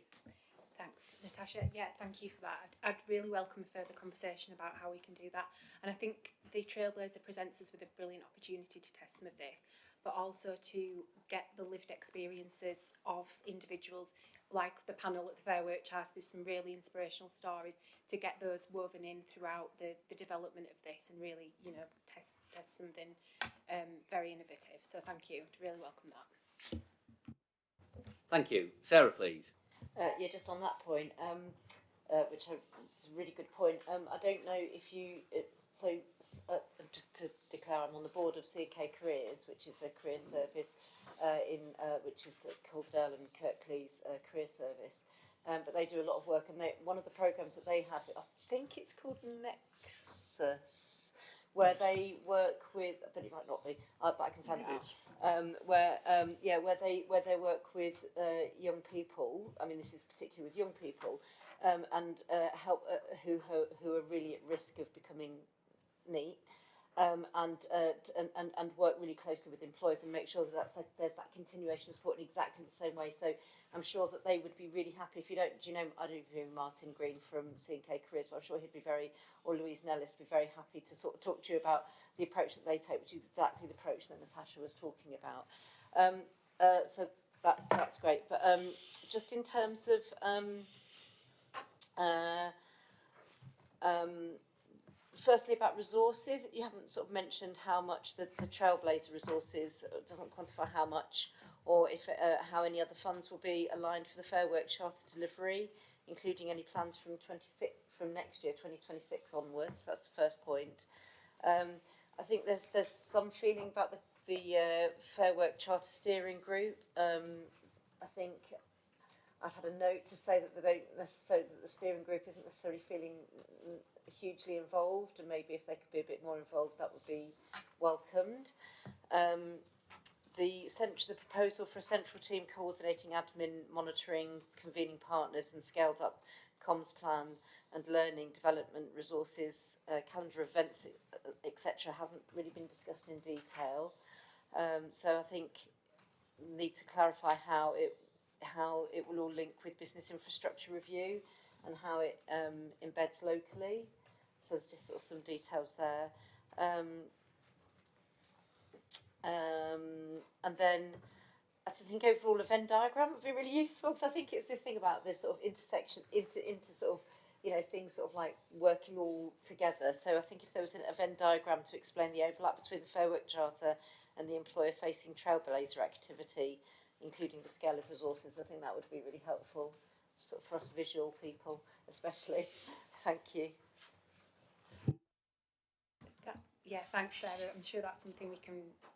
Thanks, Natasha. Yeah, thank you for that. I'd really welcome a further conversation about how we can do that. And I think the Trailblazer presents us with a brilliant opportunity to test some of this, but also to get the lived experiences of individuals like the panel at the Fair Work Charter. There's some really inspirational stories to get those woven in throughout the development of this and really, test something very innovative. So thank you. I'd really welcome that. Thank you. Sarah, please. Yeah, just on that point, which is a really good point. I don't know if you. Just to declare, I'm on the board of C&K Careers, which is a career service which is Calderdale and Kirklees career service. But they do a lot of work, and one of the programs that they have, I think it's called Nexus, where they work with, but it might not be, but I can find it out. Where they work with young people. I mean, this is particularly with young people, and help who are really at risk of becoming neat. And work really closely with employers and make sure that there's that continuation of support in exactly the same way. So I'm sure that they would be really happy. If you don't, do you know, I don't know Martin Green from C&K Careers, but I'm sure he'd be or Louise Nellis be very happy to sort of talk to you about the approach that they take, which is exactly the approach that Natasha was talking about. So that's great. But just in terms of firstly, about resources, you haven't sort of mentioned how much the Trailblazer resources, doesn't quantify how much, or if how any other funds will be aligned for the Fair Work Charter delivery, including any plans from next year, 2026 onwards. That's the first point. I think there's some feeling about the Fair Work Charter steering group. I think I've had a note to say that the steering group isn't necessarily feeling hugely involved, and maybe if they could be a bit more involved, that would be welcomed. The proposal for a central team coordinating admin, monitoring, convening partners, and scaled up comms plan and learning development resources, calendar events, etc., hasn't really been discussed in detail. So I think need to clarify how it will all link with business infrastructure review and how it embeds locally. So there's just sort of some details there. And then I think overall a Venn diagram would be really useful, because I think it's this thing about this sort of intersection into sort of, you know, things sort of like working all together. So I think if there was a Venn diagram to explain the overlap between the Fair Work Charter and the employer-facing Trailblazer activity, including the scale of resources, I think that would be really helpful, sort of for us visual people especially. Thank you. Yeah, thanks, Sarah. I'm sure that's something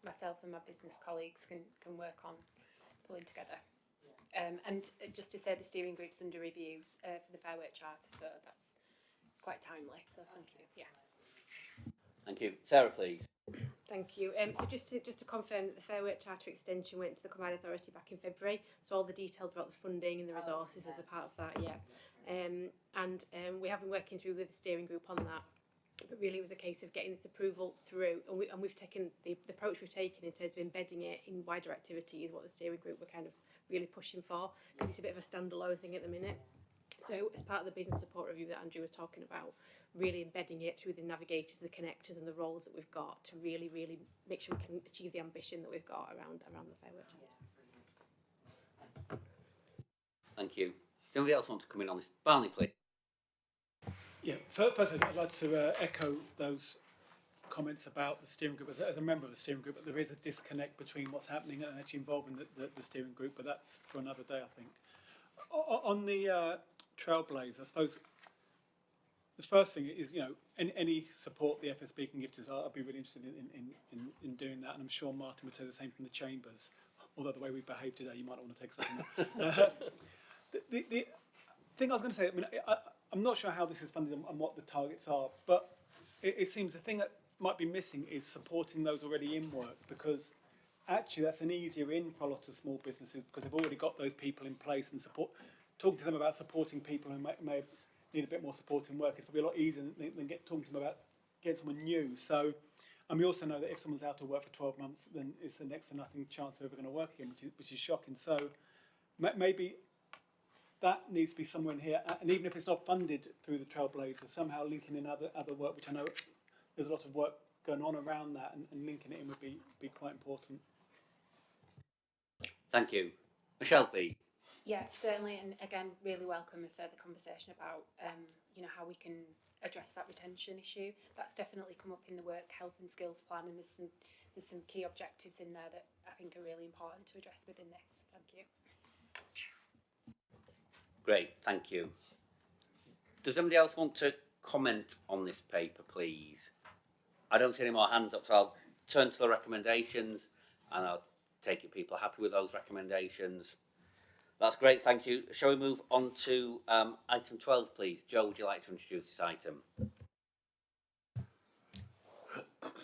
myself and my business colleagues can work on pulling together. And just to say, the steering group's under reviews for the Fair Work Charter, so that's quite timely. So thank you. Yeah. Thank you, Sarah, please. Thank you. So just to confirm that the Fair Work Charter extension went to the Combined Authority back in February. So all the details about the funding and the resources as a part of that, yeah. And we have been working through with the steering group on that. But really, it was a case of getting this approval through, and we've taken the approach we've taken in terms of embedding it in wider activities. What the steering group were kind of really pushing for, because it's a bit of a standalone thing at the minute. So as part of the business support review that Andrew was talking about, really embedding it through the navigators, the connectors, and the roles that we've got to really make sure we can achieve the ambition that we've got around the Fair Work Charter. Thank you. Does anybody else want to come in on this? Barney, please. Yeah, first I'd like to echo those comments about the steering group. As a member of the steering group, there is a disconnect between what's happening and actually involving the steering group, but that's for another day, I think. On the Trailblazer, I suppose the first thing is, you know, any support the FSB can give to us, I'd be really interested in doing that, and I'm sure Martin would say the same from the chambers, although the way we behaved today, you might not want to take something. The thing I was going to say, I mean, I'm not sure how this is funded and what the targets are, but it seems the thing that might be missing is supporting those already in work, because actually that's an easier in for a lot of small businesses, because they've already got those people in place, and talking to them about supporting people who may need a bit more support in work is probably a lot easier than talking to them about getting someone new. So, and we also know that if someone's out of work for 12 months, then it's a next to nothing chance they're ever going to work again, which is shocking. So maybe that needs to be somewhere in here, and even if it's not funded through the Trailblazer, somehow linking in other work, which I know there's a lot of work going on around that, and linking it in would be quite important. Thank you. Michelle, please. Yeah, certainly, and again, really welcome a further conversation about you know, how we can address that retention issue. That's definitely come up in the work health and skills plan, and there's some key objectives in there that I think are really important to address within this. Thank you. Great, thank you. Does anybody else want to comment on this paper, please? I don't see any more hands up, so I'll turn to the recommendations, and I'll take it people are happy with those recommendations. That's great, thank you. Shall we move on to item 12, please? Jo, would you like to introduce this item?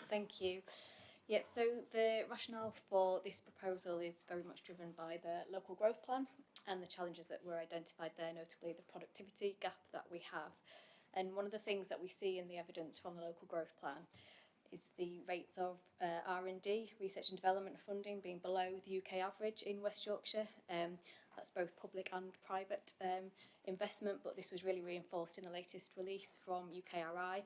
Thank you. Yeah, so the rationale for this proposal is very much driven by the local growth plan and the challenges that were identified there, notably the productivity gap that we have. And one of the things that we see in the evidence from the local growth plan is the rates of R&D, research and development funding, being below the UK average in West Yorkshire. That's both public and private investment, but this was really reinforced in the latest release from UKRI,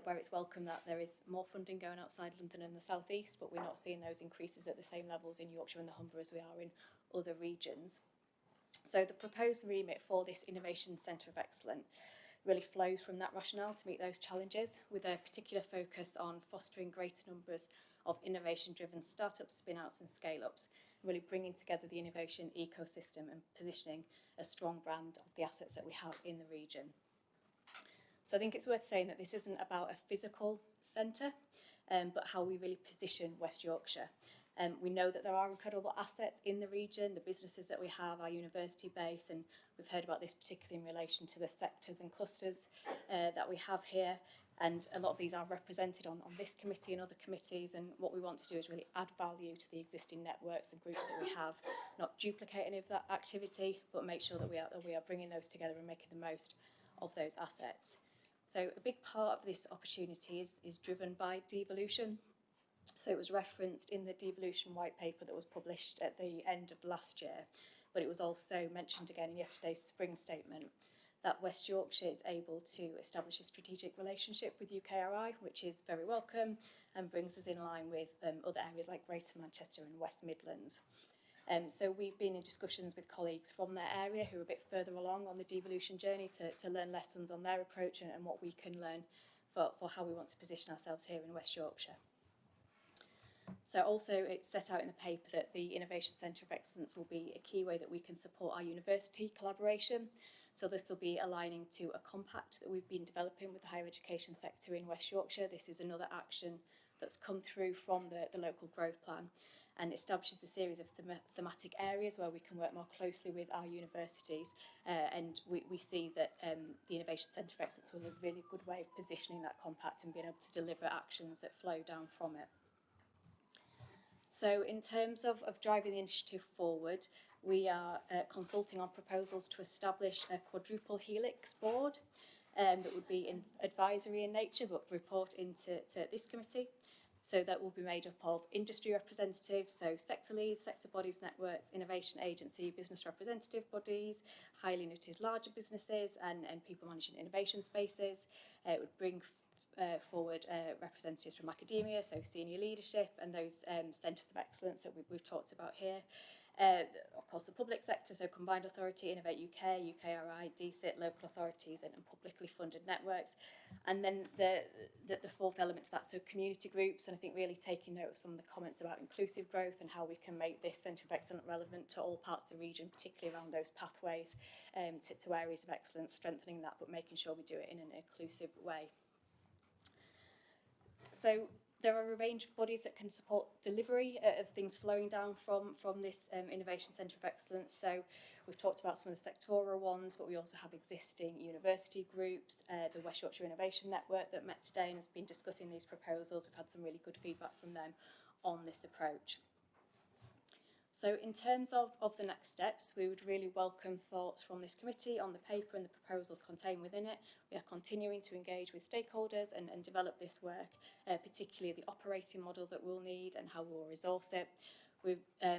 where it's welcome that there is more funding going outside London and the South East, but we're not seeing those increases at the same levels in Yorkshire and the Humber as we are in other regions. So the proposed remit for this Innovation Centre of Excellence really flows from that rationale to meet those challenges, with a particular focus on fostering greater numbers of innovation-driven startups, spin-outs and scale-ups, really bringing together the innovation ecosystem and positioning a strong brand of the assets that we have in the region. So I think it's worth saying that this isn't about a physical centre, but how we really position West Yorkshire. We know that there are incredible assets in the region, the businesses that we have, our university base, and we've heard about this particularly in relation to the sectors and clusters that we have here. And a lot of these are represented on this committee and other committees, and what we want to do is really add value to the existing networks and groups that we have, not duplicate any of that activity, but make sure that we are bringing those together and making the most of those assets. So a big part of this opportunity is driven by devolution. So it was referenced in the devolution white paper that was published at the end of last year, but it was also mentioned again in yesterday's spring statement that West Yorkshire is able to establish a strategic relationship with UKRI, which is very welcome and brings us in line with other areas like Greater Manchester and West Midlands. So we've been in discussions with colleagues from their area who are a bit further along on the devolution journey to learn lessons on their approach and what we can learn for how we want to position ourselves here in West Yorkshire. So also it's set out in the paper that the Innovation Centre of Excellence will be a key way that we can support our university collaboration. So this will be aligning to a compact that we've been developing with the higher education sector in West Yorkshire. This is another action that's come through from the local growth plan and establishes a series of thematic areas where we can work more closely with our universities, and we see that the Innovation Centre of Excellence will be a really good way of positioning that compact and being able to deliver actions that flow down from it. So in terms of driving the initiative forward, we are consulting on proposals to establish a quadruple helix board that would be advisory in nature but report into this committee. So that will be made up of industry representatives, so sector leads, sector bodies, networks, innovation agency, business representative bodies, highly noted larger businesses and people managing innovation spaces. It would bring forward representatives from academia, so senior leadership and those centres of excellence that we've talked about here. Of course, the public sector, so Combined Authority, Innovate UK, UKRI, DCIT, local authorities and publicly funded networks. And then the fourth element to that, so community groups, and I think really taking note of some of the comments about inclusive growth and how we can make this Centre of Excellence relevant to all parts of the region, particularly around those pathways to areas of excellence, strengthening that but making sure we do it in an inclusive way. So there are a range of bodies that can support delivery of things flowing down from this Innovation Centre of Excellence. So we've talked about some of the sectoral ones, but we also have existing university groups, the West Yorkshire Innovation Network that met today and has been discussing these proposals. We've had some really good feedback from them on this approach. So in terms of the next steps, we would really welcome thoughts from this committee on the paper and the proposals contained within it. We are continuing to engage with stakeholders and develop this work, particularly the operating model that we'll need and how we'll resource it. We're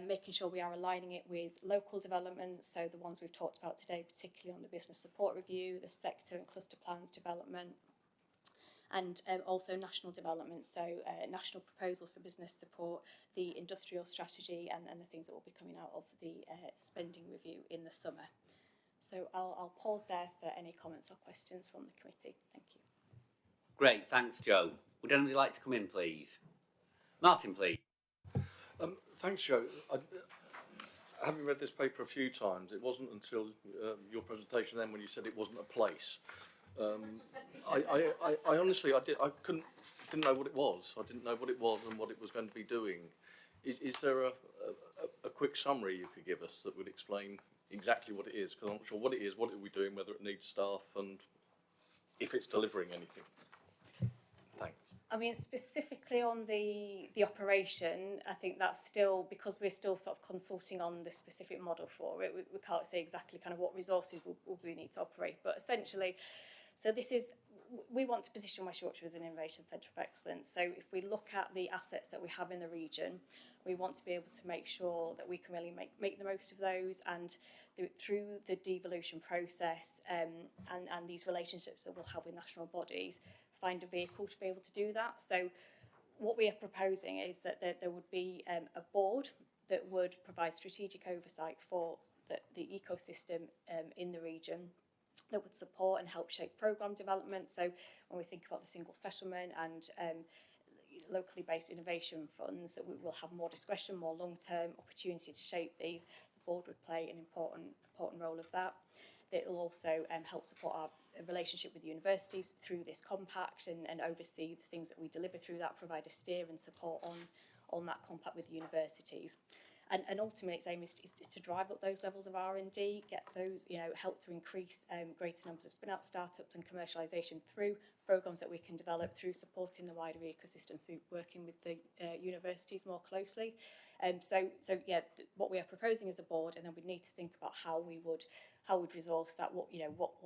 making sure we are aligning it with local developments, so the ones we've talked about today, particularly on the business support review, the sector and cluster plans development, and also national development, so national proposals for business support, the industrial strategy and the things that will be coming out of the spending review in the summer. So I'll pause there for any comments or questions from the committee. Thank you. Great, thanks Joe. Would anybody like to come in please? Martin, please. Thanks Joe. Having read this paper a few times, it wasn't until your presentation then when you said it wasn't a place. I honestly, didn't know what it was. I didn't know what it was and what it was going to be doing. Is there a quick summary you could give us that would explain exactly what it is? Because I'm not sure what it is, what are we doing, whether it needs staff and if it's delivering anything. Thanks. I mean, specifically on the operation, I think that's still, because we're still sort of consulting on the specific model for it, we can't say exactly kind of what resources will we need to operate. But essentially, so this is, we want to position West Yorkshire as an innovation centre of excellence. So if we look at the assets that we have in the region, we want to be able to make sure that we can really make the most of those, and through the devolution process and these relationships that we'll have with national bodies, find a vehicle to be able to do that. So what we are proposing is that there would be a board that would provide strategic oversight for the ecosystem in the region, that would support and help shape programme development. So when we think about the single settlement and locally based innovation funds, that we will have more discretion, more long-term opportunity to shape these. The board would play an important role of that. It will also help support our relationship with universities through this compact and oversee the things that we deliver through that, provide a steer and support on that compact with the universities. And ultimately, its aim is to drive up those levels of R&D, get those, help to increase greater numbers of spin-out startups and commercialisation through programmes that we can develop, through supporting the wider ecosystem, through working with the universities more closely. What we are proposing as a board, and then we need to think about how we'd resource that, what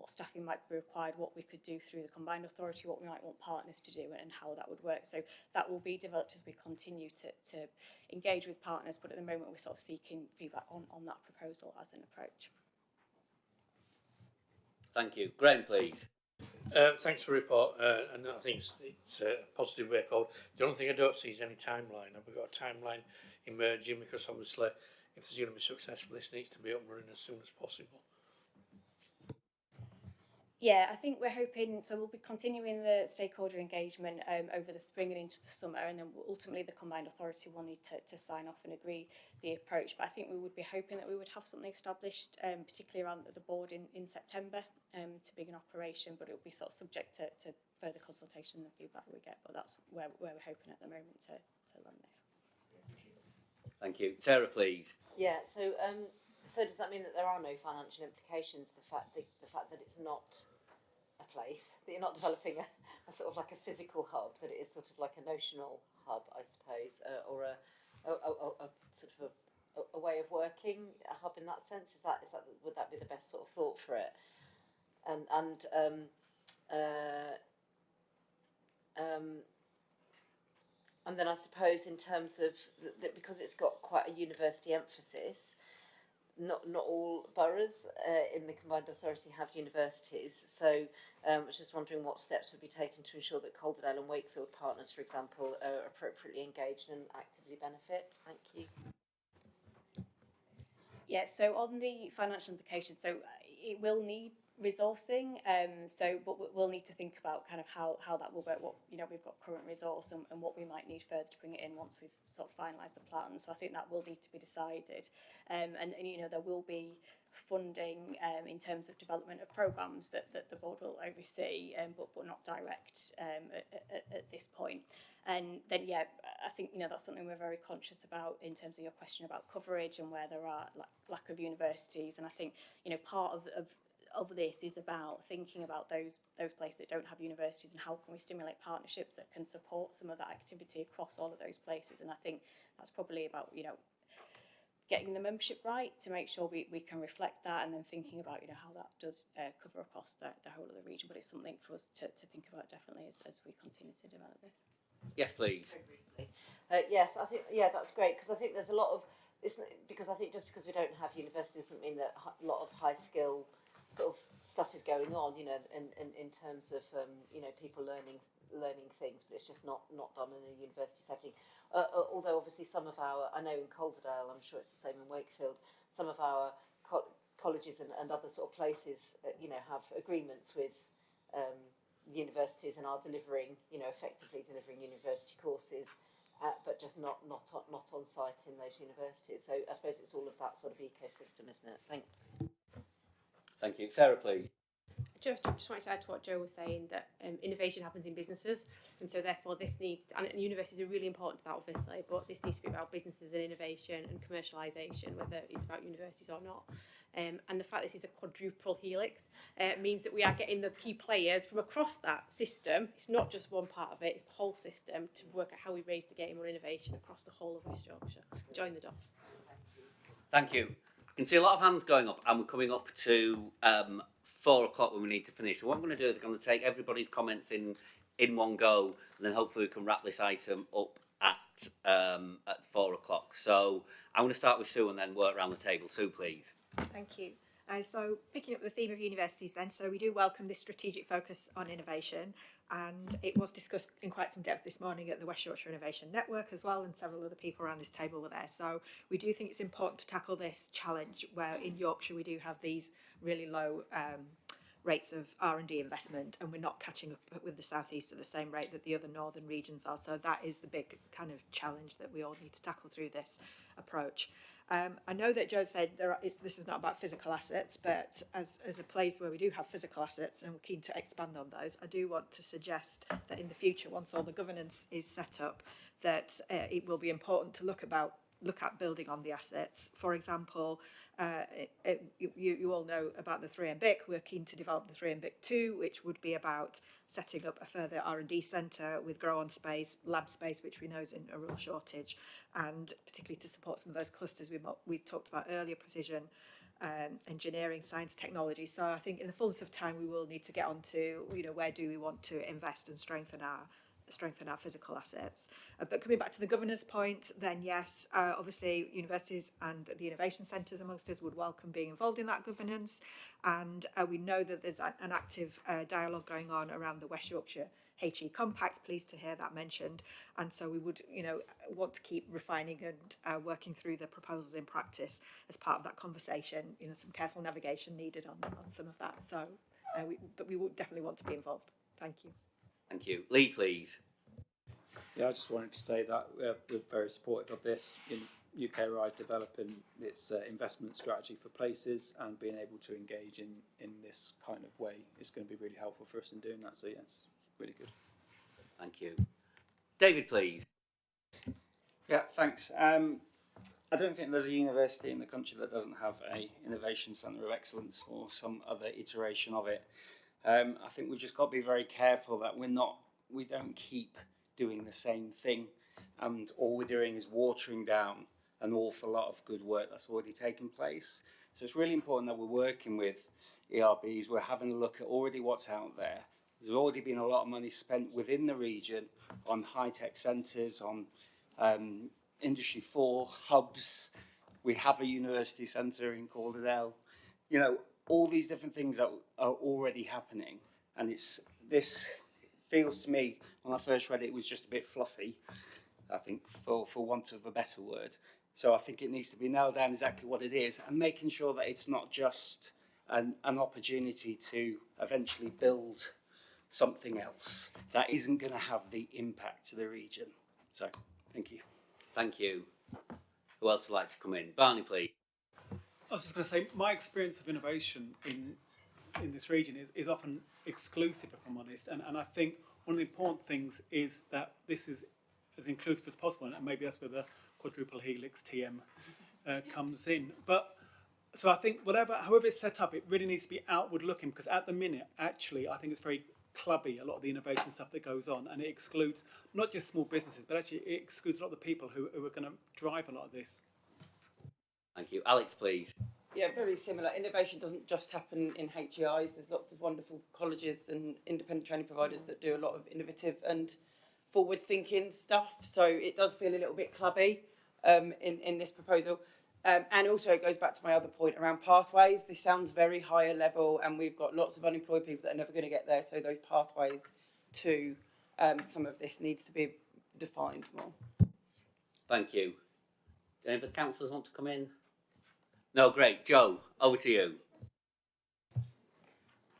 staffing might be required, what we could do through the combined authority, what we might want partners to do, and how that would work. So that will be developed as we continue to engage with partners, but at the moment we're sort of seeking feedback on that proposal as an approach. Thank you. Graham, please. Thanks for the report, and I think it's a positive way forward. The only thing I don't see is any timeline. Have we got a timeline emerging? Because obviously, if it's going to be successful, this needs to be up and running as soon as possible. Yeah, I think we're hoping, so we'll be continuing the stakeholder engagement over the spring and into the summer, and then ultimately the combined authority will need to sign off and agree the approach. But I think we would be hoping that we would have something established, particularly around the board in September, to begin operation, but it will be sort of subject to further consultation and the feedback we get. But that's where we're hoping at the moment to run this. Thank you. Sarah, please. Yeah, so does that mean that there are no financial implications, the fact that it's not a place, that you're not developing a sort of like a physical hub, that it is sort of like a notional hub, I suppose, or a sort of a way of working, a hub in that sense? Is that would that be the best sort of thought for it? And then I suppose in terms of because it's got quite a university emphasis, not all boroughs in the combined authority have universities. So I was just wondering what steps would be taken to ensure that Calderdale and Wakefield partners, for example, are appropriately engaged and actively benefit. Thank you. Yeah, so on the financial implications, so it will need resourcing, but we'll need to think about kind of how that will work, what we've got current resource and what we might need further to bring it in once we've sort of finalised the plan. So I think that will need to be decided, and there will be funding in terms of development of programmes that the board will oversee, but not direct at this point. And then, I think, that's something we're very conscious about in terms of your question about coverage and where there are lack of universities. And I think, part of this is about thinking about those places that don't have universities and how can we stimulate partnerships that can support some of that activity across all of those places. And I think that's probably about, getting the membership right to make sure we can reflect that, and then thinking about, how that does cover across the whole of the region. But it's something for us to think about definitely as we continue to develop this. Yes, please. Yes, I think that's great, because I think there's a lot of because I think just because we don't have universities doesn't mean that a lot of high skill sort of stuff is going on, in terms of people learning things, but it's just not done in a university setting. Although obviously some of our, I know in Calderdale, I'm sure it's the same in Wakefield, some of our colleges and other sort of places, have agreements with universities and are delivering, effectively delivering university courses, but just not on site in those universities. So I suppose it's all of that sort of ecosystem, isn't it? Thanks. Thank you. Sarah, please. just wanted to add to what Joe was saying, that innovation happens in businesses, and so therefore this needs to, and universities are really important to that obviously, but this needs to be about businesses and innovation and commercialisation, whether it's about universities or not. And the fact this is a quadruple helix means that we are getting the key players from across that system. It's not just one part of it, it's the whole system to work out how we raise the game on innovation across the whole of West Yorkshire. Join the dots. Thank you. I can see a lot of hands going up, and we're coming up to 4 o'clock when we need to finish. So what I'm going to do is I'm going to take everybody's comments in one go, and then hopefully we can wrap this item up at 4 o'clock. So I'm going to start with Sue and then work around the table. Sue, please. Thank you. So picking up the theme of universities then, so we do welcome this strategic focus on innovation, and it was discussed in quite some depth this morning at the West Yorkshire Innovation Network as well, and several other people around this table were there. So we do think it's important to tackle this challenge where in Yorkshire we do have these really low rates of R&D investment, and we're not catching up with the South East at the same rate that the other northern regions are. So that is the big kind of challenge that we all need to tackle through this approach. I know that Joe said this is not about physical assets, but as a place where we do have physical assets and we're keen to expand on those, I do want to suggest that in the future, once all the governance is set up, that it will be important to look at building on the assets. For example, you all know about the 3M BIC. We're keen to develop the 3M BIC 2, which would be about setting up a further R&D centre with grow-on space, lab space, which we know is in a real shortage, and particularly to support some of those clusters we talked about earlier, precision engineering, science, technology. So I think in the fullness of time we will need to get on to, where do we want to invest and strengthen our physical assets. But coming back to the governance point, then yes, obviously universities and the innovation centres amongst us would welcome being involved in that governance, and we know that there's an active dialogue going on around the West Yorkshire HE Compact, pleased to hear that mentioned, and so we would want to keep refining and working through the proposals in practice as part of that conversation. Some careful navigation needed on some of that, so but we would definitely want to be involved. Thank you. Thank you. Lee, please. Yeah, I just wanted to say that we're very supportive of this. In UK Rise developing its investment strategy for places and being able to engage in this kind of way is going to be really helpful for us in doing that. So yes, really good. Thank you. David, please. Yeah, thanks. I don't think there's a university in the country that doesn't have a innovation centre of excellence or some other iteration of it. I think we've just got to be very careful that we don't keep doing the same thing, and all we're doing is watering down an awful lot of good work that's already taken place. So it's really important that we're working with ERBs, we're having a look at already what's out there. There's already been a lot of money spent within the region on high-tech centres, on Industry 4 hubs. We have a university centre in Calderdale. All these different things that are already happening, and this feels to me, when I first read it, it was just a bit fluffy, I think, for want of a better word. So I think it needs to be nailed down exactly what it is, and making sure that it's not just an opportunity to eventually build something else that isn't going to have the impact to the region. So, thank you. Thank you. Who else would like to come in? Barney, please. I was just going to say, my experience of innovation in this region is often exclusive, if I'm honest, and I think one of the important things is that this is as inclusive as possible, and maybe that's where the quadruple helix TM comes in. But so I think however it's set up, it really needs to be outward looking, because at the minute, actually, I think it's very clubby, a lot of the innovation stuff that goes on, and it excludes not just small businesses, but actually it excludes a lot of the people who are going to drive a lot of this. Thank you. Alex, please. Yeah, very similar. Innovation doesn't just happen in HEIs. There's lots of wonderful colleges and independent training providers that do a lot of innovative and forward-thinking stuff. So it does feel a little bit clubby in this proposal. And also it goes back to my other point around pathways. This sounds very higher level, and we've got lots of unemployed people that are never going to get there. So those pathways to some of this needs to be defined more. Thank you. Do any of the councillors want to come in? No, great. Joe, over to you.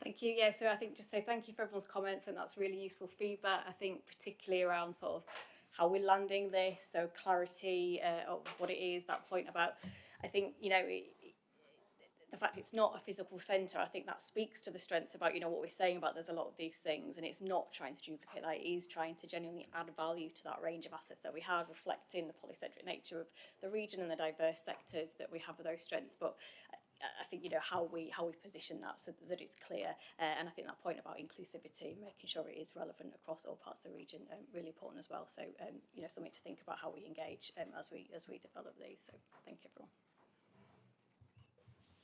Thank you. Yeah, so I think just say thank you for everyone's comments, and that's really useful feedback. I think particularly around sort of how we're landing this, so clarity of what it is, that point about, I think, the fact it's not a physical centre, I think that speaks to the strengths about, you know, what we're saying about there's a lot of these things, and it's not trying to duplicate that, it is trying to genuinely add value to that range of assets that we have, reflecting the polycentric nature of the region and the diverse sectors that we have with those strengths. But I think, you know, how we position that so that it's clear, and I think that point about inclusivity, making sure it is relevant across all parts of the region, really important as well. So you know, something to think about how we engage as we develop these. So thank you, everyone.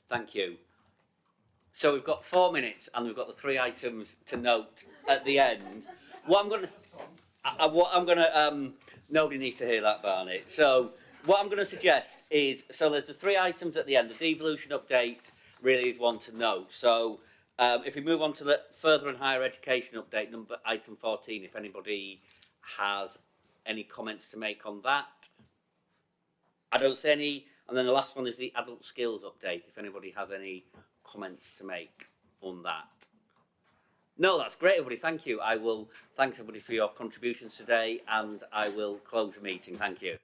Thank you. So we've got 4 minutes, and we've got the 3 items to note at the end. What I'm gonna, nobody needs to hear that, Barney. So what I'm going to suggest is, so there's the 3 items at the end. The devolution update really is one to note. So if we move on to the further and higher education update, item 14, if anybody has any comments to make on that. I don't see any. And then the last one is the adult skills update, if anybody has any comments to make on that. No, that's great, everybody. Thank you. Thanks everybody for your contributions today, and I will close the meeting. Thank you.